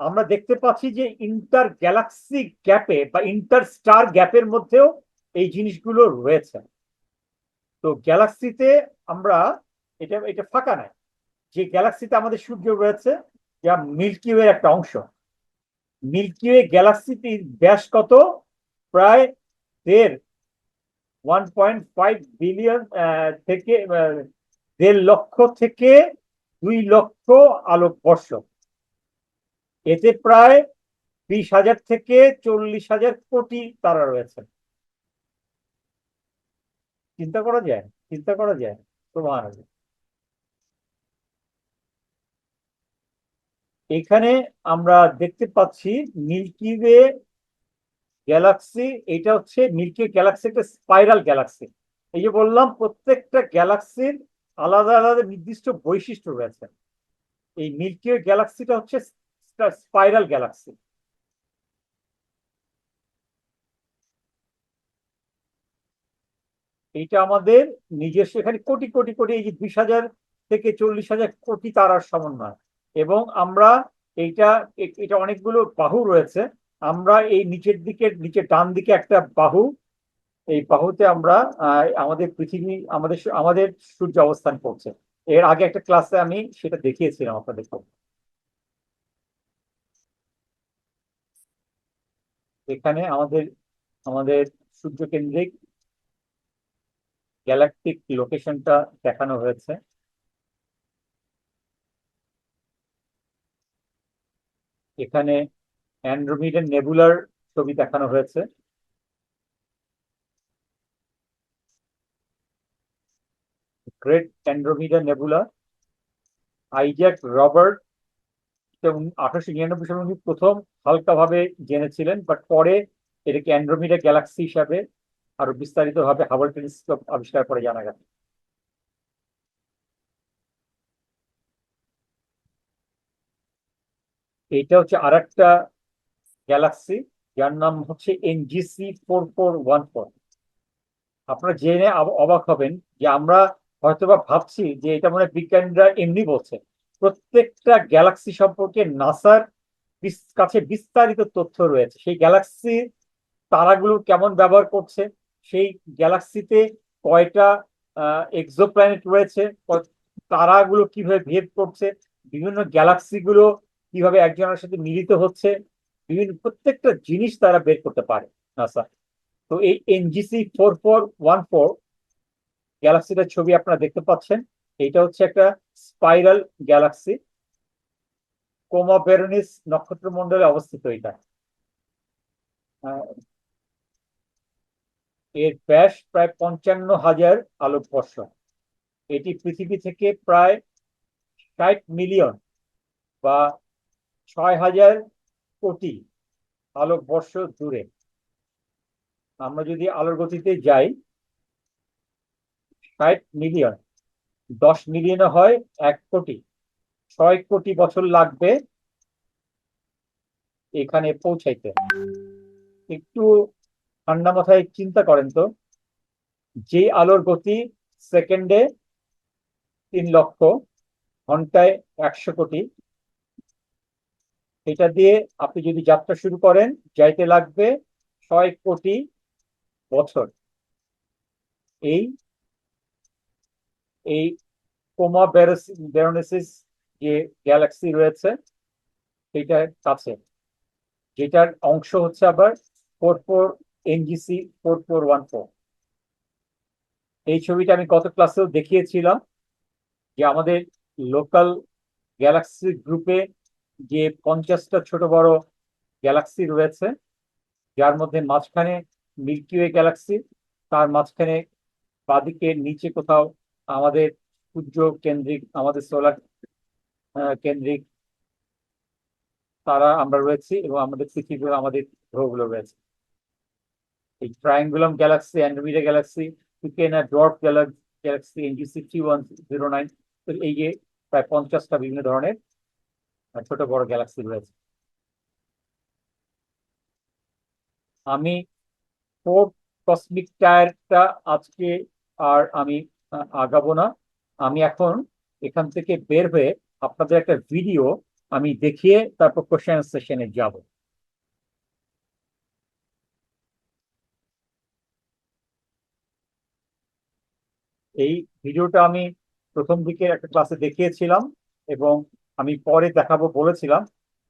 আমরা দেখতে পাচ্ছি যে ইন্টার গ্যালাক্সি গ্যাপে বা ইন্টার স্টার গ্যাপের মধ্যেও এই জিনিসগুলো রয়েছে। তো গ্যালাক্সিতে আমরা এটা এটা ফাঁকা নাই। যে গ্যালাক্সিতে আমাদের সূর্য রয়েছে, যা মিল্কি ওয়ে একটা অংশ, মিল্কি ওয়ে গ্যালাক্সিটির ব্যাস কত? প্রায় 1.5 বিলিয়ন থেকে 1.5 লক্ষ থেকে 2 লক্ষ আলোক বর্ষ। এতে প্রায় 20,000 থেকে 40,000 কোটি তারা রয়েছে। চিন্তা করা যায়? চিন্তা করা যায়? সুবহানাল্লাহ। এখানে আমরা দেখতে পাচ্ছি মিল্কি ওয়ে গ্যালাক্সি, এটা হচ্ছে মিল্কি ওয়ে গ্যালাক্সি একটা স্পাইরাল গ্যালাক্সি। এই যে বললাম প্রত্যেকটা গ্যালাক্সির আলাদা আলাদা নির্দিষ্ট বৈশিষ্ট্য রয়েছে। এই মিল্কি ওয়ে গ্যালাক্সিটা হচ্ছে স্পাইরাল গ্যালাক্সি। এইটা আমাদের নিজস্ব, এখানে কোটি কোটি কোটি, এই যে 20,000 থেকে 40,000 কোটি তারার সমন্বয়। এবং আমরা এইটা এটা অনেকগুলো বাহু রয়েছে। আমরা এই নিচের দিকে, নিচে ডান দিকে একটা বাহু, এই বাহুতে আমরা আমাদের পৃথিবী, আমাদের সূর্য অবস্থান করছে। এর আগে একটা ক্লাসে আমি সেটা দেখিয়েছিলাম আপনাদেরকে। এখানে আমাদের আমাদের সূর্য কেন্দ্রিক গ্যালাকটিক লোকেশনটা দেখানো হয়েছে। এখানে অ্যান্ড্রোমিডা নেবুলার ছবি দেখানো হয়েছে। Great Andromeda nebula, Isaac Robert 1899 সালে উনি প্রথম হালকাভাবে জেনেছিলেন, বাট পরে এটাকে অ্যান্ড্রোমিডা গ্যালাক্সি হিসাবে আরো বিস্তারিত ভাবে হাবল টেলিস্কোপ আবিষ্কার করে জানা গেছে। এইটা হচ্ছে আর একটা গ্যালাক্সি, যার নাম হচ্ছে NGC 4414। আপনারা জেনে অবাক হবেন যে আমরা হয়তোবা ভাবছি যে এটা মনে হয় বিজ্ঞানীরা এমনি বলছে। প্রত্যেকটা গ্যালাক্সি সম্পর্কে নাসার কাছে বিস্তারিত তথ্য রয়েছে। সেই গ্যালাক্সি তারাগুলো কেমন ব্যবহার করছে, সেই গ্যালাক্সিতে কয়টা এক্সোপ্ল্যানেট রয়েছে, তারাগুলো কিভাবে বিহেভ করছে, বিভিন্ন গ্যালাক্সি গুলো কিভাবে একজনের সাথে মিলিত হচ্ছে, বিভিন্ন প্রত্যেকটা জিনিস তারা বের করতে পারে নাসা। তো এই NGC 4414 গ্যালাক্সিটার ছবি আপনারা দেখতে পাচ্ছেন। এইটা হচ্ছে একটা স্পাইরাল গ্যালাক্সি, কোমা বেরোনিস নক্ষত্রমণ্ডলে অবস্থিত। এটা এর ব্যাস প্রায় 55,000 আলোকবর্ষ। এটি পৃথিবী থেকে প্রায় 60 মিলিয়ন বা 6,000 কোটি আলোকবর্ষ দূরে। আমরা যদি আলোর গতিতে যাই, 60 মিলিয়ন, 10 মিলিয়নে হয় 1 কোটি, 6 কোটি বছর লাগবে এখানে পৌঁছাইতে। একটু ঠান্ডা মাথায় চিন্তা করেন তো, যে আলোর গতি সেকেন্ডে 3 লক্ষ, ঘন্টায় 100 কোটি, এটা দিয়ে আপনি যদি যাত্রা শুরু করেন, যাইতে লাগবে 6 কোটি বছর। এই এই কোমা বেরোনেসিস যে গ্যালাক্সি রয়েছে সেটার কাছে, যেটার অংশ হচ্ছে আবার NGC 4414। এই ছবিটা আমি গত ক্লাসেও দেখিয়েছিলাম যে আমাদের লোকাল গ্যালাক্সি গ্রুপে যে 50টা ছোট বড় গ্যালাক্সি রয়েছে, যার মধ্যে মাঝখানে মিল্কি ওয়ে গ্যালাক্সি, তার মাঝখানে বাদিকে নিচে কোথাও আমাদের সূর্য কেন্দ্রিক, আমাদের সোলার কেন্দ্রিক তারা আমরা রয়েছি, এবং আমাদের পৃথিবী, আমাদের গ্রহগুলো রয়েছে। এই ট্রায়াঙ্গুলাম গ্যালাক্সি, অ্যান্ড্রোমিডা গ্যালাক্সি, পিকেনা ডোয়ার্ফ গ্যালাক্সি NGC 3109, এই যে প্রায় 50টা বিভিন্ন ধরনের ছোট বড় গ্যালাক্সি রয়েছে। আমি ফোর্থ কসমিক টায়ারটা আজকে আর আমি আগাবো না। আমি এখন এখান থেকে বের হয়ে আপনাদের একটা ভিডিও আমি দেখিয়ে তারপর কোশ্চেন সেশনে যাব। এই ভিডিওটা আমি প্রথম দিকে একটা ক্লাসে দেখিয়েছিলাম এবং আমি পরে দেখাবো বলেছিলাম।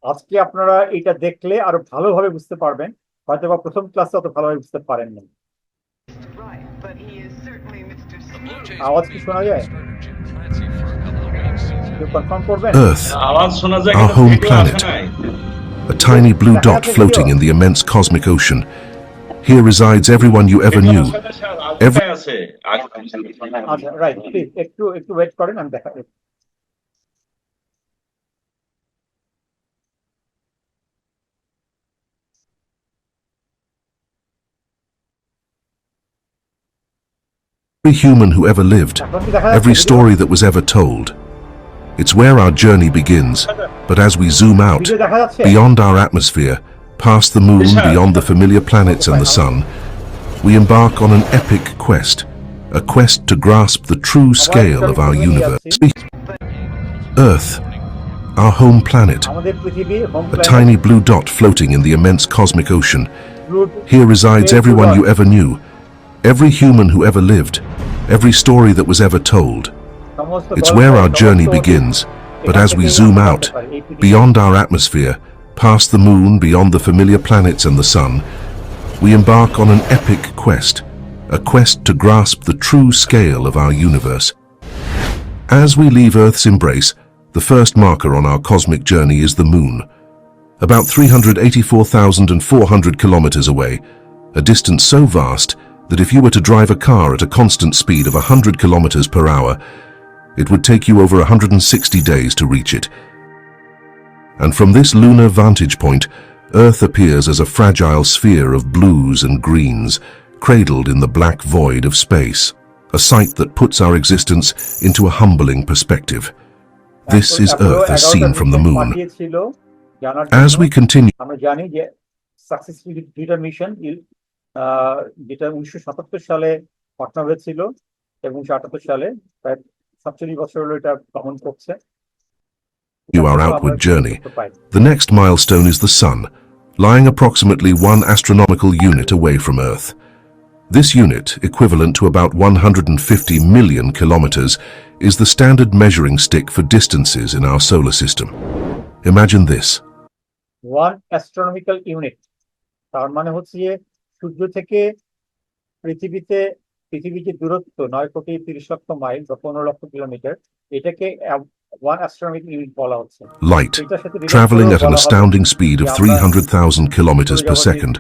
আজকে আপনারা এটা দেখলে আরো ভালোভাবে বুঝতে পারবেন, হয়তো বা প্রথম ক্লাসে অত ভালোভাবে বুঝতে পারেননি। আওয়াজ কি শোনা যায়? কনফার্ম করবেন? Earth, আওয়াজ শোনা যায় our কিন্তু home ভিডিও আসে planet, নাই। a tiny blue dot floating in the immense cosmic ocean. Here resides everyone you ever knew. কোথায় আছে? আচ্ছা, রাইট, প্লিজ একটু একটু ওয়েট করেন, আমি দেখা। Every human who ever lived, এখন কি দেখা যাচ্ছে every video? story that was ever told. It's where our journey begins, but as we zoom out, video দেখা যাচ্ছে? beyond our atmosphere, past the moon, beyond the familiar planets and the sun, we embark on an epic quest, a quest to grasp the true scale of our universe. Earth, our home planet, আমাদের পৃথিবী home a tiny blue dot floating in the immense cosmic ocean. Here resides everyone you ever knew, every human who ever lived, every story that was ever told. It's where our journey begins, but as we zoom out, beyond our atmosphere, past the moon, beyond the familiar planets and the sun, we embark on an epic quest, a quest to grasp the true scale of our universe. As we leave Earth's embrace, the first marker on our cosmic journey is the moon. About 384,400 kilometers away, a distance so vast that if you were to drive a car at a constant speed of 100 kilometers per hour, it would take you over 160 days to reach it. And from this lunar vantage point, Earth appears as a fragile sphere of blues and greens, cradled in the black void of space, a sight that puts our existence into a humbling perspective. This is Earth as seen from the moon. As we continue, আমরা জানি যে successful দুইটা mission যেটা 1977 সালে পাঠানো হয়েছিল এবং 1978 সালে প্রায় 47 বছর হলো এটা ভ্রমণ করছে। our outward journey. The next milestone is the Sun, lying approximately 1 astronomical unit away from Earth. This unit, equivalent to about 150 million kilometers, is the standard measuring stick for distances in our solar system. Imagine this. 1 astronomical unit তার মানে হচ্ছে যে সূর্য থেকে পৃথিবীর যে দূরত্ব 9 কোটি 30 লক্ষ মাইল বা 15 লক্ষ কিলোমিটার, এটাকে 1 astronomical unit বলা হচ্ছে। Light, traveling at an astounding speed of 300,000 kilometers per second,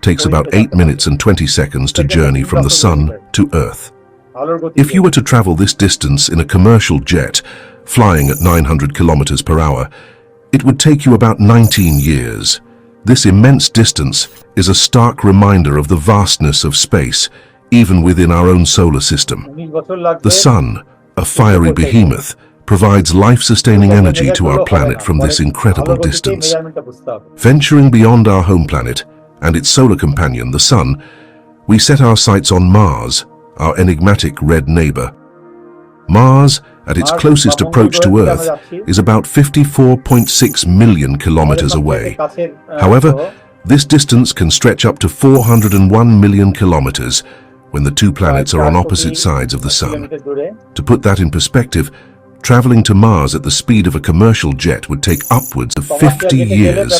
takes about 8 minutes and 20 seconds to journey from the Sun to Earth. If you were to travel this distance in a commercial jet, flying at 900 kilometers per hour, it would take you about 19 years. This immense distance is a stark reminder of the vastness of space, even within our own solar system. The Sun, a fiery behemoth, provides life-sustaining energy to our planet from this incredible distance. Venturing beyond our home planet and its solar companion, the Sun, we set our sights on Mars, our enigmatic red neighbor. Mars, at its closest approach to Earth, is about 54.6 million kilometers away. However, this distance can stretch up to 401 million kilometers when the two planets are on opposite sides of the Sun. To put that in perspective, traveling to Mars at the speed of a commercial jet would take upwards of 50 years.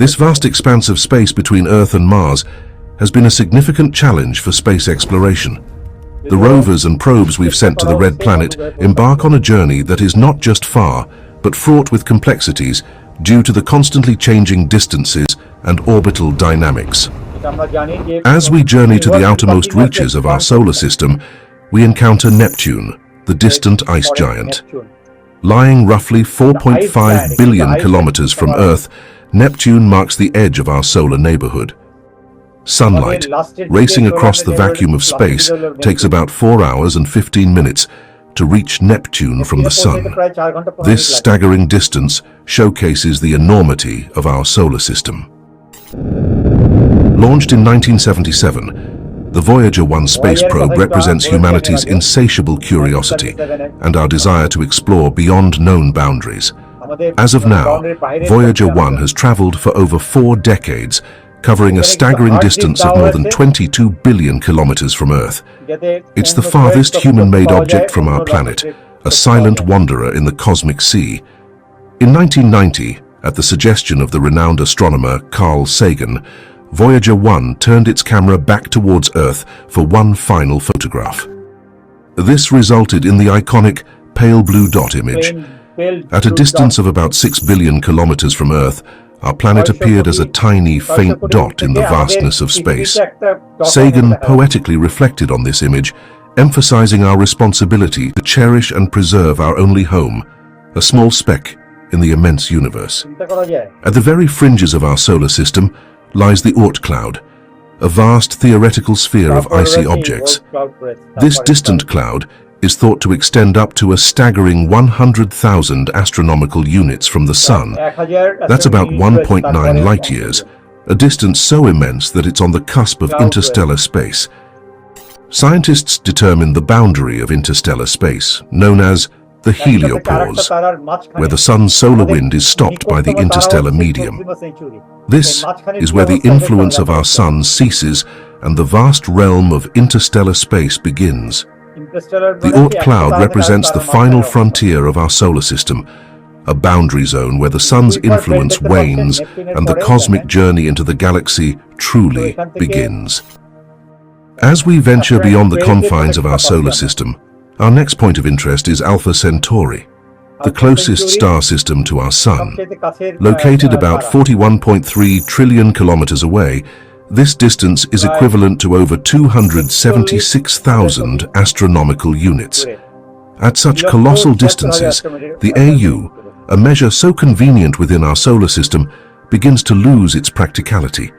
This vast expanse of space between Earth and Mars has been a significant challenge for space exploration. The rovers and probes we've sent to the Red Planet embark on a journey that is not just far, but fraught with complexities due to the constantly changing distances and orbital dynamics. As we journey to the outermost reaches of our solar system, we encounter Neptune, the distant ice giant. Lying roughly 4.5 billion kilometers from Earth, Neptune marks the edge of our solar neighborhood. Sunlight, racing across the vacuum of space, takes about 4 hours and 15 minutes to reach Neptune from the Sun. This staggering distance showcases the enormity of our solar system. Launched in 1977, the Voyager 1 space probe represents humanity's insatiable curiosity and our desire to explore beyond known boundaries. As of now, Voyager 1 has traveled for over 4 decades, covering a staggering distance of more than 22 billion kilometers from Earth. It's the farthest human-made object from our planet, a silent wanderer in the cosmic sea. In 1990, at the suggestion of the renowned astronomer Carl Sagan, Voyager 1 turned its camera back towards Earth for one final photograph. This resulted in the iconic pale blue dot image. At a distance of about 6 billion kilometers from Earth, our planet appeared as a tiny, faint dot in the vastness of space. Sagan poetically reflected on this image, emphasizing our responsibility to cherish and preserve our only home, a small speck in the immense universe. At the very fringes of our solar system lies the Oort cloud, a vast theoretical sphere of icy objects. This distant cloud is thought to extend up to a staggering 100,000 astronomical units from the Sun. That's about 1.9 light-years, a distance so immense that it's on the cusp of interstellar space. Scientists determine the boundary of interstellar space, known as the heliopause, where the sun's solar wind is stopped by the interstellar medium. This is where the influence of our sun ceases and the vast realm of interstellar space begins. The Oort cloud represents the final frontier of our solar system, a boundary zone where the sun's influence wanes and the cosmic journey into the galaxy truly begins. As we venture beyond the confines of our solar system, our next point of interest is Alpha Centauri, the closest star system to our sun. Located about 41.3 trillion kilometers away, this distance is equivalent to over 276,000 astronomical units. At such colossal distances, the AU, a measure so convenient within our solar system, begins to lose its practicality.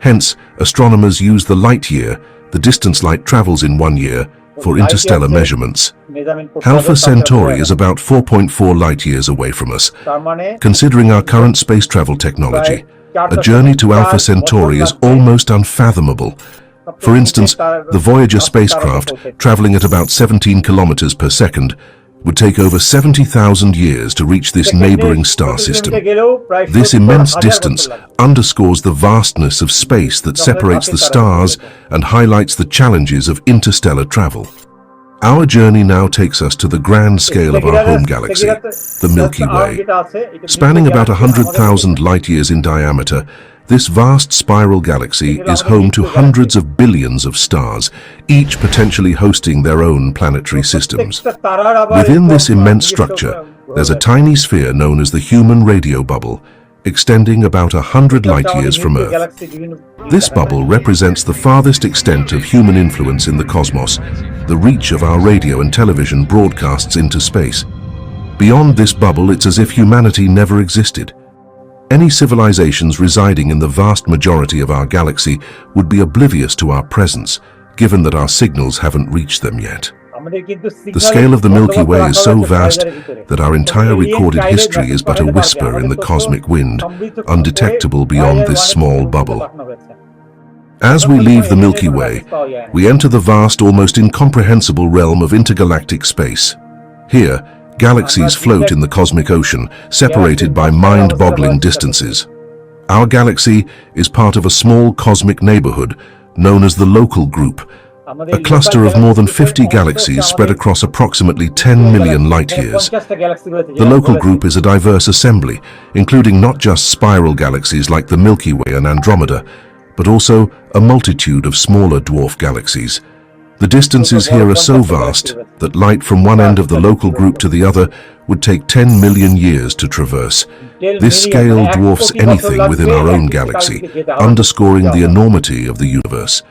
Hence, astronomers use the light year, the distance light travels in 1 year, for interstellar measurements. Alpha Centauri is about 4.4 light years away from us. Considering our current space travel technology, a journey to Alpha Centauri is almost unfathomable. For instance, the Voyager spacecraft, traveling at about 17 kilometers per second, would take over 70,000 years to reach this neighboring star system. This immense distance underscores the vastness of space that separates the stars and highlights the challenges of interstellar travel. Our journey now takes us to the grand scale of our home galaxy, the Milky Way. Spanning about 100,000 light-years in diameter, this vast spiral galaxy is home to hundreds of billions of stars, each potentially hosting their own planetary systems. Within this immense structure, there's a tiny sphere known as the human radio bubble, extending about 100 light-years from Earth. This bubble represents the farthest extent of human influence in the cosmos, the reach of our radio and television broadcasts into space. Beyond this bubble, it's as if humanity never existed. Any civilizations residing in the vast majority of our galaxy would be oblivious to our presence, given that our signals haven't reached them yet. The scale of the Milky Way is so vast that our entire recorded history is but a whisper in the cosmic wind, undetectable beyond this small bubble. As we leave the Milky Way, we enter the vast, almost incomprehensible realm of intergalactic space. Here, galaxies float in the cosmic ocean, separated by mind-boggling distances. Our galaxy is part of a small cosmic neighborhood known as the Local Group, a cluster of more than 50 galaxies spread across approximately 10 million light-years. The Local Group is a diverse assembly, including not just spiral galaxies like the Milky Way and Andromeda, but also a multitude of smaller dwarf galaxies. The distances here are so vast that light from one end of the Local Group to the other would take 10 million years to traverse. This scale dwarfs anything within our own galaxy, underscoring the enormity of the universe.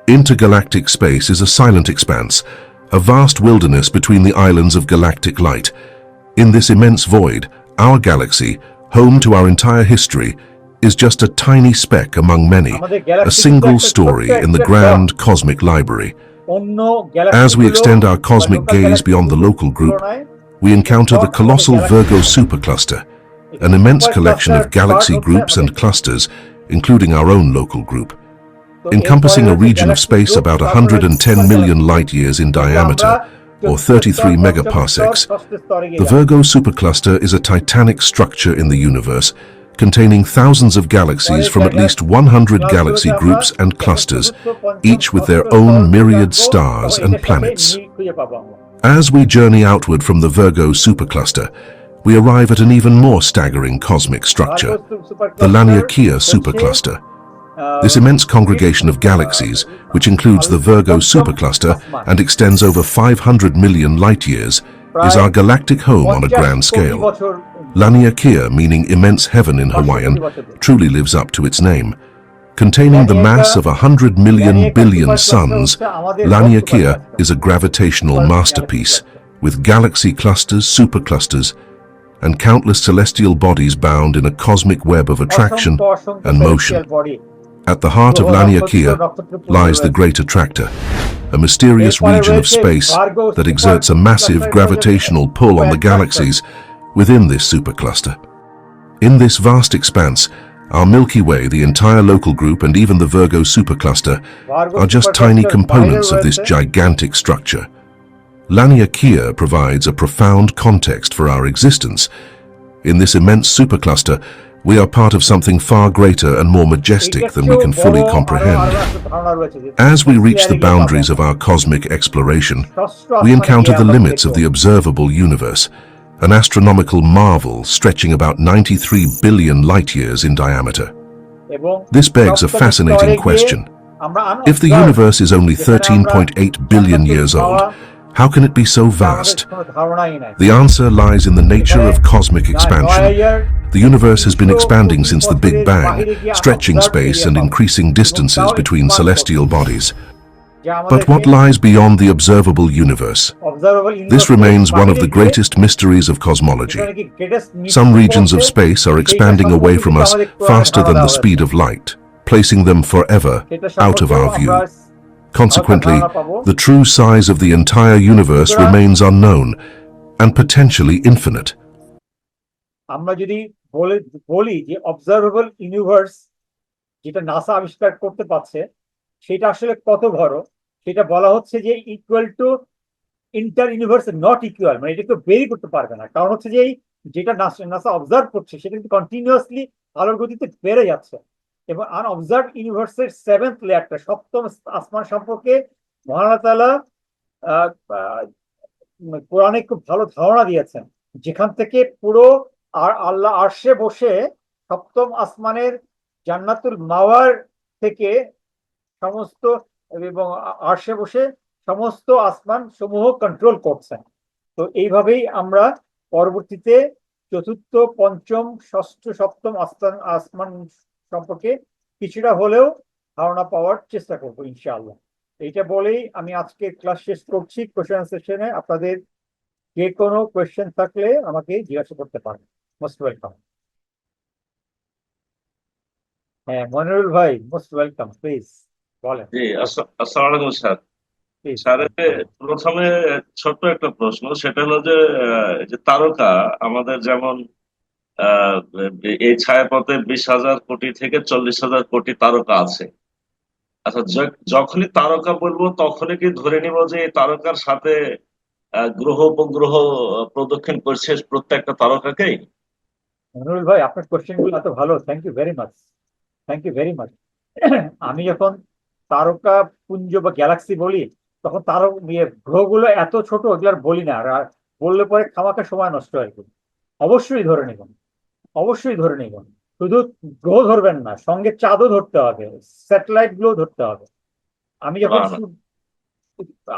Intergalactic space is a silent expanse, a vast wilderness between the islands of galactic light. In this immense void, our galaxy, home to our entire history, is just a tiny speck among many, a single story in the grand cosmic library. As we extend our cosmic gaze beyond the Local Group, we encounter the colossal Virgo supercluster, an immense collection of galaxy groups and clusters, including our own Local Group. Encompassing a region of space about 110 million light-years in diameter, or 33 megaparsecs, the Virgo supercluster is a titanic structure in the universe, containing thousands of galaxies from at least 100 galaxy groups and clusters, each with their own myriad stars and planets. As we journey outward from the Virgo supercluster, we arrive at an even more staggering cosmic structure, the Laniakea supercluster. This immense congregation of galaxies, which includes the Virgo supercluster and extends over 500 million light-years, is our galactic home on a grand scale. Laniakea, meaning immense heaven in Hawaiian, truly lives up to its name. Containing the mass of 100 million billion suns, Laniakea is a gravitational masterpiece, with galaxy clusters, superclusters, and countless celestial bodies bound in a cosmic web of attraction and motion. At the heart of Laniakea lies the Great Attractor, a mysterious region of space that exerts a massive gravitational pull on the galaxies within this supercluster. In this vast expanse, Our Milky Way, the entire local group, and even the Virgo supercluster Virgo are just supercluster tiny বাইরে components of this রয়েছে। gigantic structure. Laniakea provides a profound context for our existence. In this immense supercluster, we are part of something far greater and more majestic এটার than we চেয়েও can বড় fully আরো comprehend. একটা ধারণা রয়েছে যে As we ষষ্ঠ reach the লেয়ারে গিয়ে boundaries পাবো। of our cosmic exploration, ষষ্ঠ we আসমানে encounter গিয়ে the আমরা limits of দেখব the observable universe, an astronomical marvel stretching about 93 billion light-years in diameter. এবং This begs a সপ্তম fascinating স্তরে গিয়ে question. আমরা If the unobserved, universe is only যেখানে আমরা 13.8 billion জান্নাতুল years old, হাওয়া, how can it be so এটা আমাদের vast? কোনো ধারণাই নাই। The answer lies in the nature of cosmic expansion. 9,000 The universe has been expanding since the Big বছরের Bang, বাহিরে গিয়ে stretching observed space area and পাবো। increasing এবং distances তাও between expand celestial করছে। bodies. যা But what আমাদেরকে lies beyond the observable universe? observable This universe remains one of বাহিরে the গিয়ে greatest mysteries of cosmology. যেটা নাকি greatest Some mystery regions of বলতে space are সেইটা expanding away সম্পর্কে from কিন্তু us আমাদের কোরআনে faster ধারণা than the দেওয়া speed হয়েছে। of light, placing them forever সেটা out of সম্পর্কেও our view. আমরা Consequently, ধারণা পাবো। the true size of the entire universe সুতরাং remains unknown and potentially infinite. আমরা যদি বলি যে অবজারভেবল ইউনিভার্স যেটা নাসা আবিষ্কার করতে পারছে সেটা আসলে কত বড়, সেটা বলা হচ্ছে যে equal to inter universe not equal, মানে এটা কেউ বেরি করতে পারবে না। কারণ হচ্ছে যে যেটা নাসা অবজার্ভ করছে সেটা কিন্তু কন্টিনিউয়াসলি আলোর গতিতে বেড়ে যাচ্ছে। এবং আনঅবজার্ভ ইউনিভার্সের সেভেন্থ লেয়ারটা, সপ্তম আসমান সম্পর্কে মহান আল্লাহ তাআলা কোরআনে খুব ভালো ধারণা দিয়েছেন, যেখান থেকে পুরো আর আল্লাহ আরশে বসে সপ্তম আসমানের জান্নাতুল মাওয়ার থেকে সমস্ত এবং আরশে বসে সমস্ত আসমান সমূহ কন্ট্রোল করছেন। তো এইভাবেই আমরা পরবর্তীতে চতুর্থ, পঞ্চম, ষষ্ঠ, সপ্তম আসমান সম্পর্কে কিছুটা হলেও ধারণা পাওয়ার চেষ্টা করবো ইনশাআল্লাহ। এইটা বলেই আমি আজকে ক্লাস শেষ করছি। কোশ্চেন সেশনে আপনাদের যে কোনো কোয়েশ্চেন থাকলে আমাকে জিজ্ঞাসা করতে পারেন। Most welcome. হ্যাঁ মনিরুল ভাই, মোস্ট ওয়েলকাম, প্লিজ বলেন। জি, আসসালামু আলাইকুম স্যার। প্লিজ স্যারের প্রথমে ছোট্ট একটা প্রশ্ন, সেটা হলো যে যে তারকা আমাদের যেমন আহ, এই ছায়াপথে 20,000 কোটি থেকে 40,000 কোটি তারকা আছে। আচ্ছা, যখনই তারকা বলবো তখনই কি ধরে নিব যে এই তারকার সাথে গ্রহ উপগ্রহ প্রদক্ষিণ করছে প্রত্যেকটা তারকাকেই? মনিরুল ভাই, আপনার কোয়েশ্চেন গুলো এত ভালো, thank you very much, thank you very much. আমি যখন তারকা পুঞ্জ বা গ্যালাক্সি বলি তখন গ্রহগুলো এত ছোট, ওগুলো আর বলি না। আর বললে পরে খামাখা সময় নষ্ট হয়। অবশ্যই ধরে নেবেন, অবশ্যই ধরে নেবেন। শুধু গ্রহ ধরবেন না, সঙ্গে চাঁদও ধরতে হবে, স্যাটেলাইট গুলো ধরতে হবে। আমি যখন না,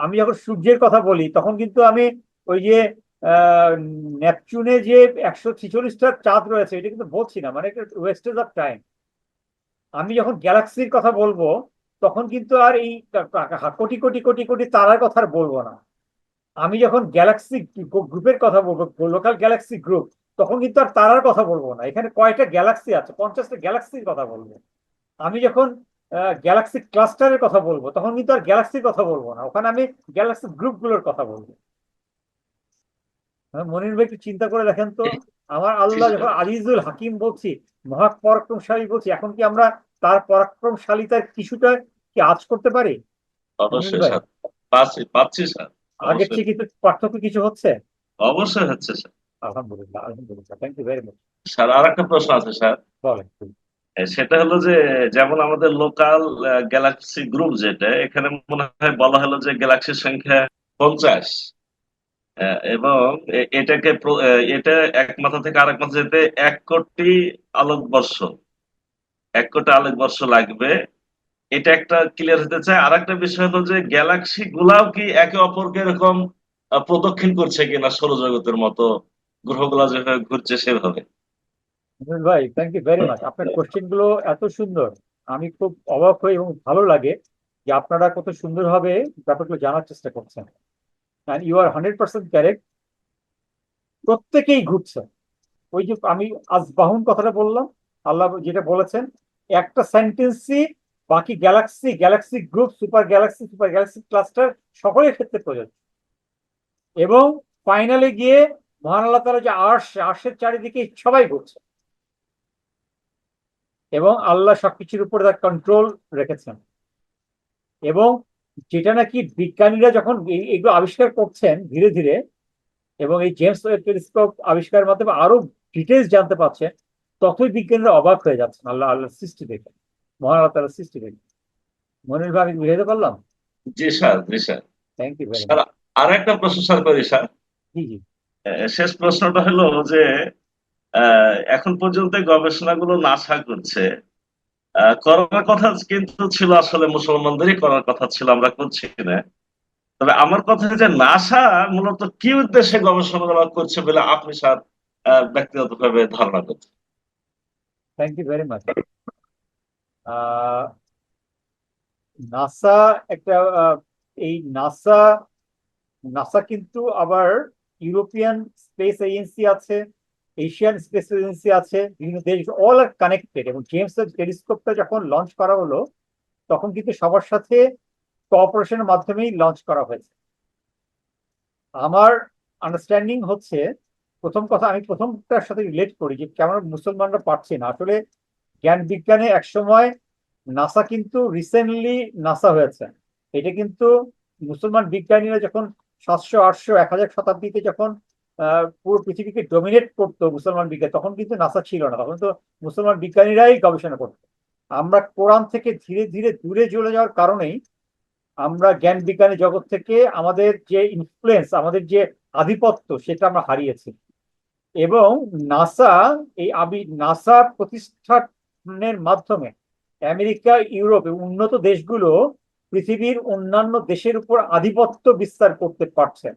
আমি যখন সূর্যের কথা বলি তখন কিন্তু আমি ওই যে নেপচুনে যে 146টা চাঁদ রয়েছে এটা কিন্তু বলছি না, মানে ওয়েস্টেজ অফ টাইম। আমি যখন গ্যালাক্সির কথা বলবো তখন কিন্তু আর এই কোটি কোটি কোটি কোটি তারার কথা আর বলবো না। আমি যখন গ্যালাক্সি গ্রুপের কথা বলবো, লোকাল গ্যালাক্সি গ্রুপ, তখন কিন্তু আর তারার কথা বলবো না। এখানে কয়টা গ্যালাক্সি আছে, 50টা গ্যালাক্সির কথা বলবো। আমি যখন গ্যালাক্সি ক্লাস্টারের কথা বলবো তখন কিন্তু আর গ্যালাক্সির কথা বলবো না, ওখানে আমি গ্যালাক্সি গ্রুপগুলোর কথা বলবো। মনির ভাই একটু চিন্তা করে দেখেন তো, আমার আল্লাহ যখন আজিজুল হাকিম বলছি, মহাপরাক্রমশালী বলছি, এখন কি আমরা তার পরাক্রমশালিতার কিছুটা কি আঁচ করতে পারি? মনির অবশ্যই ভাই, স্যার, পাচ্ছি স্যার, আগের অবশ্যই। থেকে কিন্তু পার্থক্য কিছু হচ্ছে? অবশ্যই হচ্ছে স্যার। আলহামদুলিল্লাহ, আলহামদুলিল্লাহ, thank you very much. Sir, আর একটা প্রশ্ন আছে স্যার। বলেন। সেটা হলো যে যেমন আমাদের লোকাল গ্যালাক্সি গ্রুপ যেটা, এখানে মনে হয় বলা হলো যে গ্যালাক্সির সংখ্যা 50। এবং এটাকে এটা এক মাথা থেকে আরেক মাথা যেতে 1 কোটি আলোকবর্ষ, 1 কোটি আলোকবর্ষ লাগবে। এটা একটা ক্লিয়ার হতে চায়। আর একটা বিষয় হলো যে গ্যালাক্সি গুলাও কি একে অপরকে এরকম প্রদক্ষিণ করছে কিনা সৌরজগতের মতো, গ্রহগুলা যেভাবে ঘুরছে সেভাবে? মনির ভাই, থ্যাংক ইউ ভেরি মাচ। আপনার কোশ্চেন গুলো এত সুন্দর, আমি খুব অবাক হই এবং ভালো লাগে যে আপনারা কত সুন্দরভাবে ব্যাপারগুলো জানার চেষ্টা করছেন। অ্যান্ড ইউ আর 100% কারেক্ট, প্রত্যেকেই ঘুরছে। ওই যে আমি আসবাহুন কথাটা বললাম, আল্লাহ যেটা বলেছেন, একটা সেন্টেন্সই বাকি Galaxy, Galaxy group, super Galaxy cluster সকলের ক্ষেত্রে প্রযোজ্য। এবং ফাইনালে গিয়ে মহান আল্লাহ তাআলা যে আরশের চারিদিকে সবাই ঘুরছে। এবং আল্লাহ সবকিছুর উপরে তার কন্ট্রোল রেখেছেন। এবং যেটা নাকি বিজ্ঞানীরা যখন এগুলো আবিষ্কার করছেন ধীরে ধীরে, এবং এই জেমস ওয়েব টেলিস্কোপ আবিষ্কারের মাধ্যমে আরো ডিটেলস জানতে পারছেন, ততই বিজ্ঞানীরা অবাক হয়ে যাচ্ছেন আল্লাহর সৃষ্টি দেখে, মহান আল্লাহ তাআলার সৃষ্টি দেখে। মনির ভাই, আমি বুঝাতে পারলাম? জি স্যার, জি sir. Thank you very sir, much. আর একটা প্রশ্ন স্যার করি স্যার। জি জি। শেষ প্রশ্নটা হলো যে এখন পর্যন্ত গবেষণাগুলো নাসা করছে, করার কথা কিন্তু ছিল আসলে মুসলমানদেরই করার কথা ছিল, আমরা করছি না। তবে আমার কথা যে নাসা মূলত কি উদ্দেশ্যে গবেষণাগুলো করছে বলে আপনি স্যার ব্যক্তিগতভাবে ধারণা করছেন? Thank you very much. NASA একটা এই নাসা নাসা কিন্তু আবার ইউরোপিয়ান স্পেস এজেন্সি আছে, এশিয়ান স্পেস এজেন্সি আছে, বিভিন্ন দেশ, অল আর কানেক্টেড। এবং জেমস ওয়েব টেলিস্কোপটা যখন লঞ্চ করা হলো তখন কিন্তু সবার সাথে কোঅপারেশনের মাধ্যমেই লঞ্চ করা হয়েছে। আমার আন্ডারস্ট্যান্ডিং হচ্ছে, প্রথম কথা আমি প্রথমটার সাথে রিলেট করি যে কেমন মুসলমানরা পারছে না। আসলে জ্ঞান বিজ্ঞানে একসময় নাসা কিন্তু রিসেন্টলি নাসা হয়েছে। এটা কিন্তু মুসলমান বিজ্ঞানীরা যখন 700, 800, 1000 শতাব্দীতে যখন পুরো পৃথিবীকে ডমিনেট করতো মুসলমান বিজ্ঞান, তখন কিন্তু নাসা ছিল না, তখন তো মুসলমান বিজ্ঞানীরাই গবেষণা করতো। আমরা কোরআন থেকে ধীরে ধীরে দূরে চলে যাওয়ার কারণেই আমরা জ্ঞান বিজ্ঞানের জগৎ থেকে আমাদের যে ইনফ্লুয়েন্স, আমাদের যে আধিপত্য, সেটা আমরা হারিয়েছি। এবং নাসা নাসা প্রতিষ্ঠানের মাধ্যমে আমেরিকা, ইউরোপ এবং উন্নত দেশগুলো পৃথিবীর অন্যান্য দেশের উপর আধিপত্য বিস্তার করতে পারছে।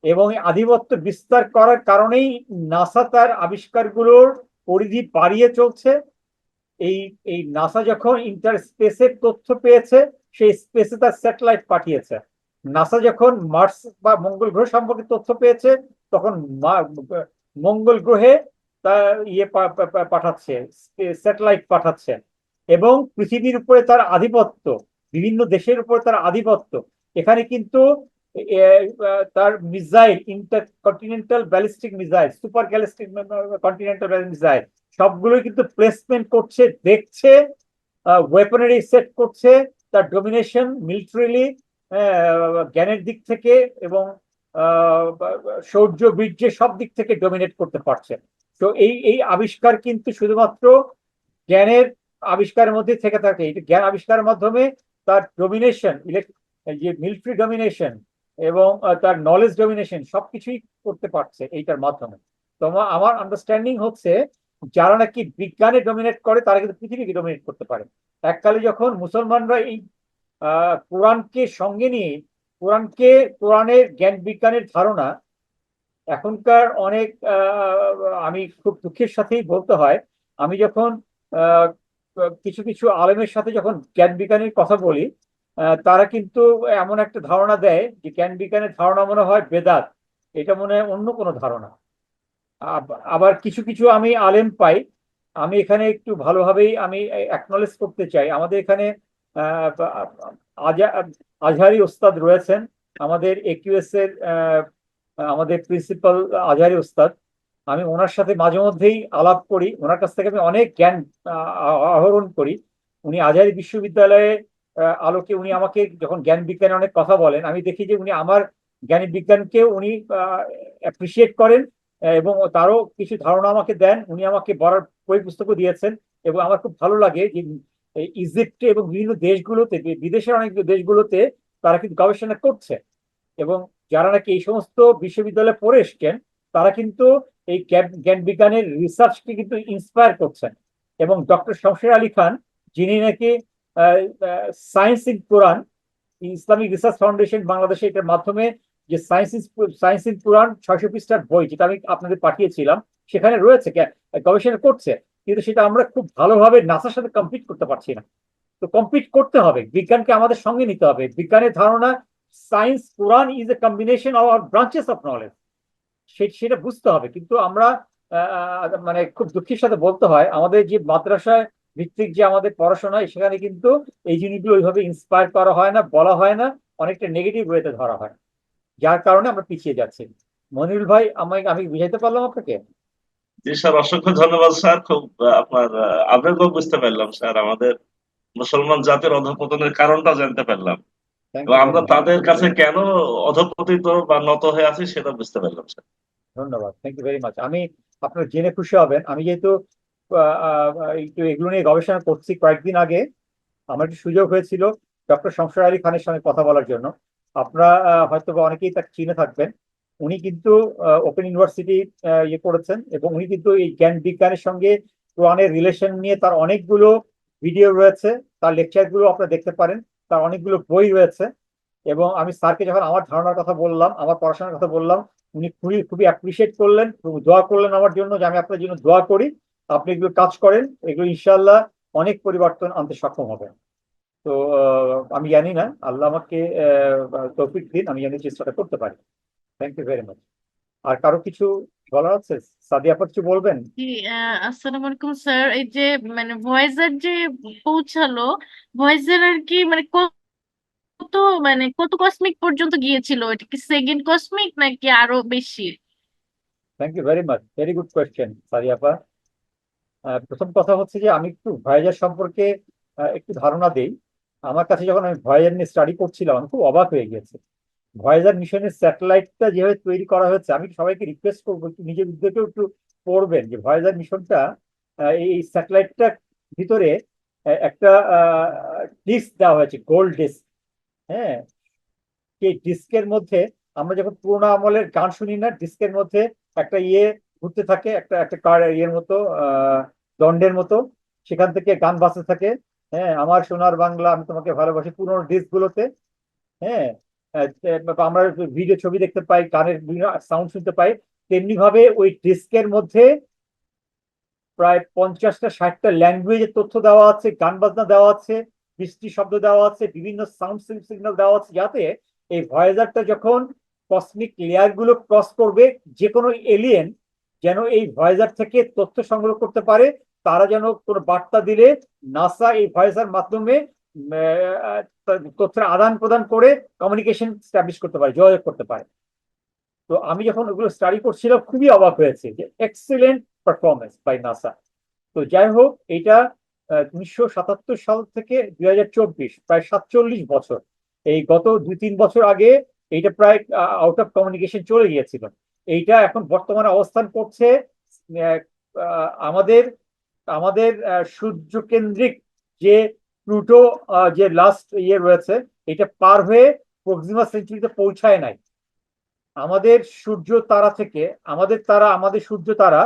এবং এই আধিপত্য বিস্তার করার কারণেই নাসা তার আবিষ্কারগুলোর পরিধি বাড়িয়ে চলছে। এই এই নাসা যখন ইন্টার স্পেসের তথ্য পেয়েছে, সেই স্পেসে তার স্যাটেলাইট পাঠিয়েছে। নাসা যখন মার্স বা মঙ্গল গ্রহ সম্পর্কে তথ্য পেয়েছে, তখন মঙ্গল গ্রহে তার পাঠাচ্ছে, স্যাটেলাইট পাঠাচ্ছে। এবং পৃথিবীর উপরে তার আধিপত্য, বিভিন্ন দেশের উপরে তার আধিপত্য, এখানে কিন্তু তার missile, inter continental ballistic missile, super ballistic continental missile, সবগুলোই কিন্তু প্লেসমেন্ট করছে, দেখছে, ওয়েপনারি সেট করছে, তার ডোমিনেশন মিলিটারিলি, জ্ঞানের দিক থেকে এবং শৌর্য বীর্যে সব দিক থেকে ডোমিনেট করতে পারছে। তো এই এই আবিষ্কার কিন্তু শুধুমাত্র জ্ঞানের আবিষ্কারের মধ্যে থেকে থাকে। এটা জ্ঞান আবিষ্কারের মাধ্যমে তার ডোমিনেশন, যে মিলিটারি ডোমিনেশন এবং তার নলেজ ডোমিনেশন সবকিছুই করতে পারছে এইটার মাধ্যমে। তো আমার আন্ডারস্ট্যান্ডিং হচ্ছে, যারা নাকি বিজ্ঞানে ডোমিনেট করে তারা কিন্তু পৃথিবীকে ডোমিনেট করতে পারে। এককালে যখন মুসলমানরা এই কোরআনকে সঙ্গে নিয়ে, কোরআনের জ্ঞান বিজ্ঞানের ধারণা, এখনকার অনেক আমি খুব দুঃখের সাথেই বলতে হয়, আমি যখন আহ, কিছু কিছু আলেমের সাথে যখন জ্ঞান বিজ্ঞানের কথা বলি, তারা কিন্তু এমন একটা ধারণা দেয় যে জ্ঞান বিজ্ঞানের ধারণা মনে হয় বেদাত, এটা মনে হয় অন্য কোনো ধারণা। আবার কিছু কিছু আমি আলেম পাই, আমি এখানে একটু ভালোভাবেই আমি অ্যাকনলেজ করতে চাই, আমাদের এখানে আহ, আজা- আজহারি ওস্তাদ রয়েছেন, আমাদের একিউএস এর আমাদের প্রিন্সিপাল আজহারি ওস্তাদ। আমি ওনার সাথে মাঝে মধ্যেই আলাপ করি, ওনার কাছ থেকে আমি অনেক জ্ঞান আহরণ করি। উনি আজহারি বিশ্ববিদ্যালয়ে আলোকে উনি আমাকে যখন জ্ঞান বিজ্ঞানে অনেক কথা বলেন, আমি দেখি যে উনি আমার জ্ঞানী বিজ্ঞানকে উনি অ্যাপ্রিসিয়েট করেন, এবং তারও কিছু ধারণা আমাকে দেন। উনি আমাকে বড় বই পুস্তকও দিয়েছেন। এবং আমার খুব ভালো লাগে যে ইজিপ্টে এবং বিভিন্ন দেশগুলোতে, বিদেশের অনেক দেশগুলোতে তারা কিন্তু গবেষণা করছে। এবং যারা নাকি এই সমস্ত বিশ্ববিদ্যালয়ে পড়ে এসছেন, তারা কিন্তু এই জ্ঞান বিজ্ঞানের রিসার্চকে কিন্তু ইন্সপায়ার করছেন। এবং ডক্টর শমশের আলী খান, যিনি নাকি science in Quran, Islamic research foundation বাংলাদেশে, এটার মাধ্যমে যে সায়েন্স ইন কোরআন 600 পৃষ্ঠার বই, যেটা আমি আপনাদের পাঠিয়েছিলাম, সেখানে রয়েছে, গবেষণা করছে। কিন্তু সেটা আমরা খুব ভালোভাবে নাসার সাথে কমপ্লিট করতে পারছি না। তো কমপ্লিট করতে হবে, বিজ্ঞানকে আমাদের সঙ্গে নিতে হবে। বিজ্ঞানের ধারণা, science Quran is a combination of branches of knowledge, সেটা বুঝতে হবে। কিন্তু আমরা মানে খুব দুঃখের সাথে বলতে হয়, আমাদের যে মাদ্রাসায় ভিত্তিক যে আমাদের পড়াশোনা, সেখানে কিন্তু এই জিনিসগুলো ওইভাবে ইন্সপায়ার করা হয় না, বলা হয় না, অনেকটা নেগেটিভ ওয়েতে ধরা হয়, যার কারণে আমরা পিছিয়ে যাচ্ছি। মনিরুল ভাই, আমি বুঝাইতে পারলাম আপনাকে? জি স্যার, অসংখ্য ধন্যবাদ স্যার। খুব আপনার আবেগও বুঝতে পারলাম স্যার। আমাদের মুসলমান জাতির অধঃপতনের কারণটা জানতে পারলাম, থ্যাংক এবং ইউ ভেরি আমরা মাচ। তাদের কাছে কেন অধঃপতিত বা নত হয়ে আছি সেটা বুঝতে পারলাম স্যার। ধন্যবাদ, থ্যাংক ইউ ভেরি মাচ। আমি আপনার জেনে খুশি হবেন, আমি যেহেতু একটু এগুলো নিয়ে গবেষণা করছি কয়েকদিন আগে, আমার একটু সুযোগ হয়েছিল ডক্টর শমশের আলী খানের সঙ্গে কথা বলার জন্য। আপনারা হয়তো বা অনেকেই তাকে চিনে থাকবেন। উনি কিন্তু ওপেন ইউনিভার্সিটি ইয়ে করেছেন, এবং উনি কিন্তু এই জ্ঞান বিজ্ঞানের সঙ্গে কোরআনের রিলেশন নিয়ে তার অনেকগুলো ভিডিও রয়েছে, তার লেকচার গুলো আপনারা দেখতে পারেন, তার অনেকগুলো বই রয়েছে। এবং আমি স্যারকে যখন আমার ধারণার কথা বললাম, আমার পড়াশোনার কথা বললাম, উনি খুবই খুবই অ্যাপ্রিসিয়েট করলেন, খুব দোয়া করলেন আমার জন্য যে আমি আপনার জন্য দোয়া করি, আপনি এগুলো কাজ করেন, এগুলো ইনশাল্লাহ অনেক পরিবর্তন আনতে সক্ষম হবে। তো আমি জানি না, আল্লাহ আমাকে তৌফিক দিন, আমি জানি চেষ্টাটা করতে পারি। Thank you very much. আর কারো কিছু বলার আছে? সাদিয়া আপা কিছু বলবেন? জি, আসসালামু আলাইকুম স্যার। এই যে মানে ভয়েজার যে পৌঁছালো, ভয়েজার আর কি মানে কত মানে কত কসমিক পর্যন্ত গিয়েছিল? এটা কি সেকেন্ড কসমিক নাকি আরো বেশি? Thank you very much, very good question Sadia আপা। প্রথম কথা হচ্ছে যে আমি একটু ভয়েজার সম্পর্কে একটু ধারণা দেই। আমার কাছে যখন আমি ভয়েজার নিয়ে স্টাডি করছিলাম, আমি খুব অবাক হয়ে গেছি। ভয়েজার মিশনের স্যাটেলাইটটা যেভাবে তৈরি করা হয়েছে, আমি সবাইকে রিকোয়েস্ট করবো একটু নিজের উদ্যোগেও একটু পড়বেন যে ভয়েজার মিশনটা, এই স্যাটেলাইটটার ভিতরে একটা ডিস্ক দেওয়া হয়েছে, গোল্ড ডিস্ক। হ্যাঁ, সেই ডিস্কের মধ্যে আমরা যখন পুরোনো আমলের গান শুনি না, ডিস্কের মধ্যে একটা ইয়ে ঘুরতে থাকে, একটা একটা কার ইয়ের মতো, দণ্ডের মতো, সেখান থেকে গান বাজতে থাকে। হ্যাঁ, আমার সোনার বাংলা, আমি তোমাকে ভালোবাসি, পুরোনো ডিস্ক গুলোতে। হ্যাঁ, আমরা ভিডিও ছবি দেখতে পাই, গানের সাউন্ড শুনতে পাই। তেমনি ভাবে ওই ডিস্কের মধ্যে প্রায় 50টা 60টা ল্যাঙ্গুয়েজের তথ্য দেওয়া আছে, গান বাজনা দেওয়া আছে, বৃষ্টি শব্দ দেওয়া আছে, বিভিন্ন সাউন্ড সিগন্যাল দেওয়া আছে, যাতে এই ভয়েজারটা যখন কসমিক লেয়ার গুলো ক্রস করবে, যে কোনো এলিয়েন যেন এই ভয়েজার থেকে তথ্য সংগ্রহ করতে পারে। তারা যেন কোনো বার্তা দিলে নাসা এই ভয়েজার মাধ্যমে তথ্যের আদান প্রদান করে কমিউনিকেশন স্টাবলিশ করতে পারে, যোগাযোগ করতে পারে। তো আমি যখন ওগুলো স্টাডি করছিলাম, খুবই অবাক হয়েছে যে এক্সিলেন্ট পারফরমেন্স বাই নাসা। তো যাই হোক, এটা 1977 সাল থেকে 2024, প্রায় 47 বছর, এই গত 2-3 বছর আগে এইটা প্রায় আউট অফ কমিউনিকেশন চলে গিয়েছিল। এইটা এখন বর্তমানে অবস্থান করছে আহ, আমাদের আমাদের সূর্য কেন্দ্রিক যে প্লুটো, যে লাস্ট ইয়ে রয়েছে, এটা পার হয়ে প্রক্সিমা সেঞ্চুরিতে পৌঁছায় নাই। আমাদের সূর্য তারা থেকে, আমাদের সূর্য তারা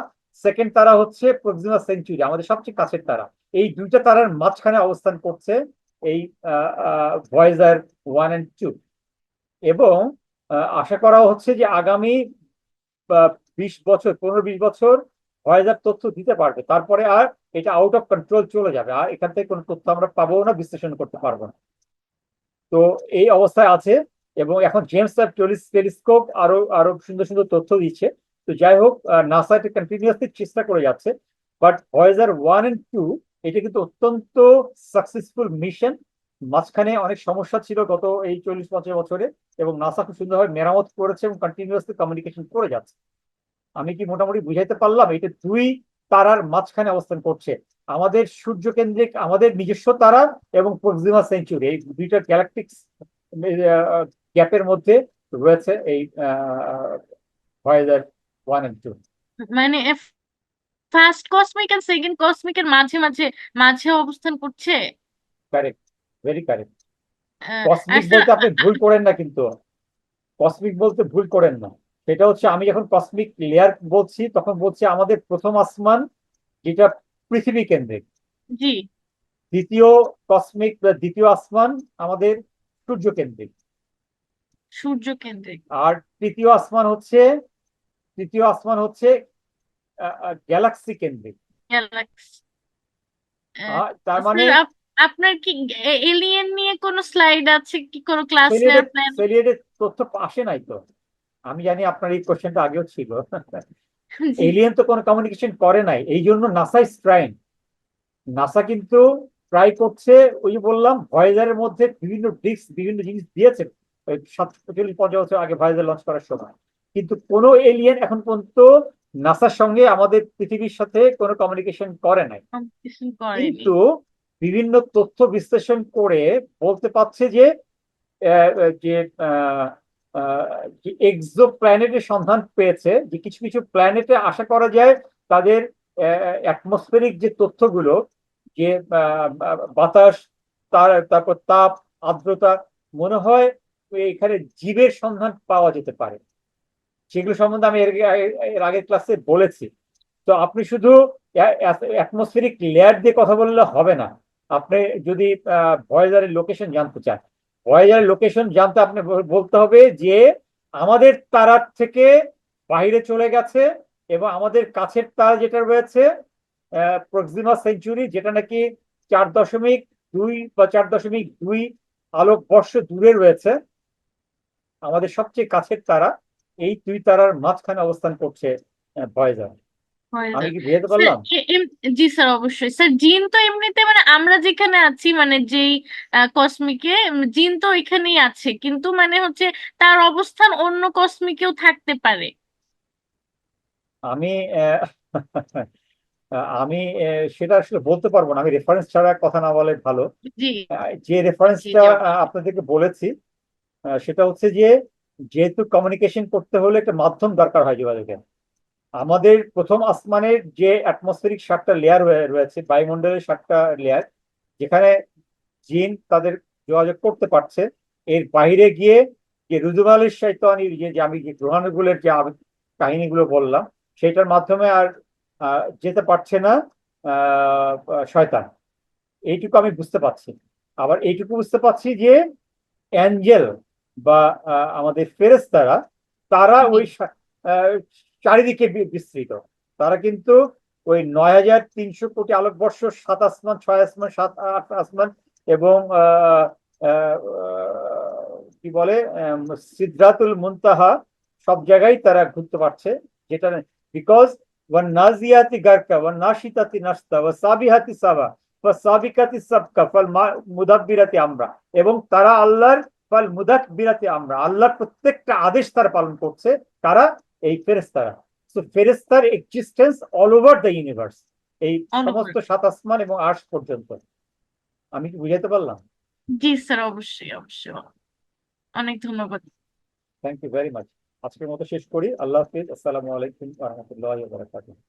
সেকেন্ড তারা হচ্ছে প্রক্সিমা সেঞ্চুরি, আমাদের সবচেয়ে কাছের তারা। এই দুইটা তারার মাঝখানে অবস্থান করছে এই ভয়েজার 1 and 2। এবং আশা করা হচ্ছে যে আগামী 20 বছর, 15-20 বছর ভয়েজার তথ্য দিতে পারবে, তারপরে আর এটা আউট অফ কন্ট্রোল চলে যাবে, আর এখান থেকে কোনো তথ্য আমরা পাবো না, বিশ্লেষণ করতে পারবো না। তো এই অবস্থায় আছে। এবং এখন জেমস ওয়েব টেলিস্কোপ আরো আরো সুন্দর সুন্দর তথ্য দিচ্ছে। তো যাই হোক, নাসা এটা কন্টিনিউয়াসলি চেষ্টা করে যাচ্ছে। বাট ভয়েজার 1 and 2 এটা কিন্তু অত্যন্ত সাকসেসফুল মিশন। মাঝখানে অনেক সমস্যা ছিল গত এই 40-50 বছরে, এবং নাসা খুব সুন্দরভাবে মেরামত করেছে এবং কন্টিনিউয়াসলি কমিউনিকেশন করে যাচ্ছে। আমি কি মোটামুটি বুঝাইতে পারলাম? এটা দুই তারার মাঝখানে অবস্থান করছে, আমাদের সূর্য কেন্দ্রিক, আমাদের নিজস্ব তারা এবং প্রক্সিমা সেঞ্চুরি, এই দুইটা গ্যালাকটিক গ্যাপের মধ্যে রয়েছে এই ভয়েজার 1 and 2। মানে ফার্স্ট কসমিক আর সেকেন্ড কসমিকের মাঝে মাঝে মাঝে অবস্থান করছে। Correct, very correct. আর কসমিক স্যার, বলতে আপনি ভুল করেন না কিন্তু, কসমিক বলতে ভুল করেন না। সেটা হচ্ছে, আমি যখন কসমিক লেয়ার বলছি তখন বলছি আমাদের প্রথম আসমান, যেটা পৃথিবী কেন্দ্রিক। জি, দ্বিতীয় কসমিক বা দ্বিতীয় আসমান আমাদের সূর্য কেন্দ্রিক। সূর্য কেন্দ্রিক। আর তৃতীয় আসমান হচ্ছে গ্যালাক্সি কেন্দ্রিক। গ্যালাক্সি। তার মানে স্যার, আপনার কি এলিয়েন নিয়ে কোনো স্লাইড আছে কি, কোনো ক্লাস নেওয়ার সেলিয়েটেড প্ল্যান? সেলিয়েটেড তথ্য আসে নাই তো। আমি জানি আপনার এই কোশ্চেনটা আগেও ছিল। জি, এলিয়েন তো কোনো কমিউনিকেশন করে নাই, এই জন্য নাসাই ট্রাইং। নাসা কিন্তু ট্রাই করছে, ওই যে বললাম ভয়েজারের মধ্যে বিভিন্ন ডিস্ক, বিভিন্ন জিনিস দিয়েছে ওই 47-50 বছর আগে ভয়েজার লঞ্চ করার সময়, কিন্তু কোনো এলিয়েন এখন পর্যন্ত নাসার সঙ্গে আমাদের পৃথিবীর সাথে কোনো কমিউনিকেশন করে নাই, কম্পিটিশন করেনি। কিন্তু বিভিন্ন তথ্য বিশ্লেষণ করে বলতে পারছে যে যে এক্সো প্ল্যানেটের সন্ধান পেয়েছে, যে কিছু কিছু প্ল্যানেটে আশা করা যায় তাদের অ্যাটমসফেরিক যে তথ্যগুলো, যে বাতাস, তারপর তাপ, আর্দ্রতা, মনে হয় এখানে জীবের সন্ধান পাওয়া যেতে পারে। সেগুলো সম্বন্ধে আমি এর আগের ক্লাসে বলেছি। তো আপনি শুধু অ্যাটমসফেরিক লেয়ার দিয়ে কথা বললে হবে না। আপনি যদি ভয়েজারের লোকেশন জানতে চান, ভয়েজারের লোকেশন জানতে আপনি বলতে হবে যে আমাদের তারার থেকে বাইরে চলে গেছে, এবং আমাদের কাছের তারা যেটা রয়েছে প্রক্সিমা সেঞ্চুরি, যেটা নাকি 4.2 বা 4.2 আলোকবর্ষ দূরে রয়েছে, আমাদের সবচেয়ে কাছের তারা, এই 2 তারার মাঝখানে অবস্থান করছে ভয়েজার। আমি কি বুঝাতে স্যার পারলাম? জি স্যার, অবশ্যই স্যার। জিন তো এমনিতে মানে আমরা যেখানে আছি, মানে যেই কসমিকে, জিন তো ওইখানেই আছে, কিন্তু মানে হচ্ছে তার অবস্থান অন্য কসমিকেও থাকতে পারে। আমি আমি সেটা আসলে বলতে পারবো না, আমি রেফারেন্স ছাড়া কথা না বলে ভালো। জি যে জি রেফারেন্সটা জি, অবশ্যই। আপনাদেরকে বলেছি, সেটা হচ্ছে যে যেহেতু কমিউনিকেশন করতে হলে একটা মাধ্যম দরকার হয় যোগাযোগের। আমাদের প্রথম আসমানের যে অ্যাটমসফেরিক 7টা লেয়ার রয়েছে, বায়ুমণ্ডলের 7টা লেয়ার, যেখানে জিন তাদের যোগাযোগ করতে পারছে, এর বাইরে গিয়ে যে রুজুমালের শয়তানির যে আমি যে গ্রহাণুগুলোর যে কাহিনীগুলো বললাম, সেটার মাধ্যমে আর যেতে পারছে না শয়তান। এইটুকু আমি বুঝতে পারছি। আবার এইটুকু বুঝতে পারছি যে অ্যাঞ্জেল বা আমাদের ফেরেশতারা, তারা জি ওই চারিদিকে বিস্তৃত। তারা কিন্তু ওই 9,300 কোটি আলোকবর্ষ, 7 আসমান, 6 আসমান, 7 8 আসমান, এবং কি বলে সিদরাতুল মুনতাহা, সব জায়গায় তারা ঘুরতে পারছে। যেটা বিকজ ওয়ান নাজিয়াতি গারকা, ওয়ান নাশিতাতি নাশতা, ওয়া সাবিহাতি সাবা, ওয়া সাবিকাতি সাবকা, ফাল মুদাব্বিরাতি আমরা, এবং তারা আল্লাহর ফাল মুদাব্বিরাতি আমরা, আল্লাহর প্রত্যেকটা আদেশ তারা পালন করছে। তারা এই ফেরেশতারা। সো ফেরেশতার existence all over the universe, এই অল ওভার। সমস্ত 7 আসমান এবং আরশ পর্যন্ত। আমি কি বুঝাতে পারলাম? জি স্যার, অবশ্যই অবশ্যই। অনেক ধন্যবাদ। Thank you very much. আজকের মতো শেষ করি। আল্লাহ হাফিজ। আসসালামু আলাইকুম ওয়া রাহমাতুল্লাহি ওয়া বারাকাতুহু।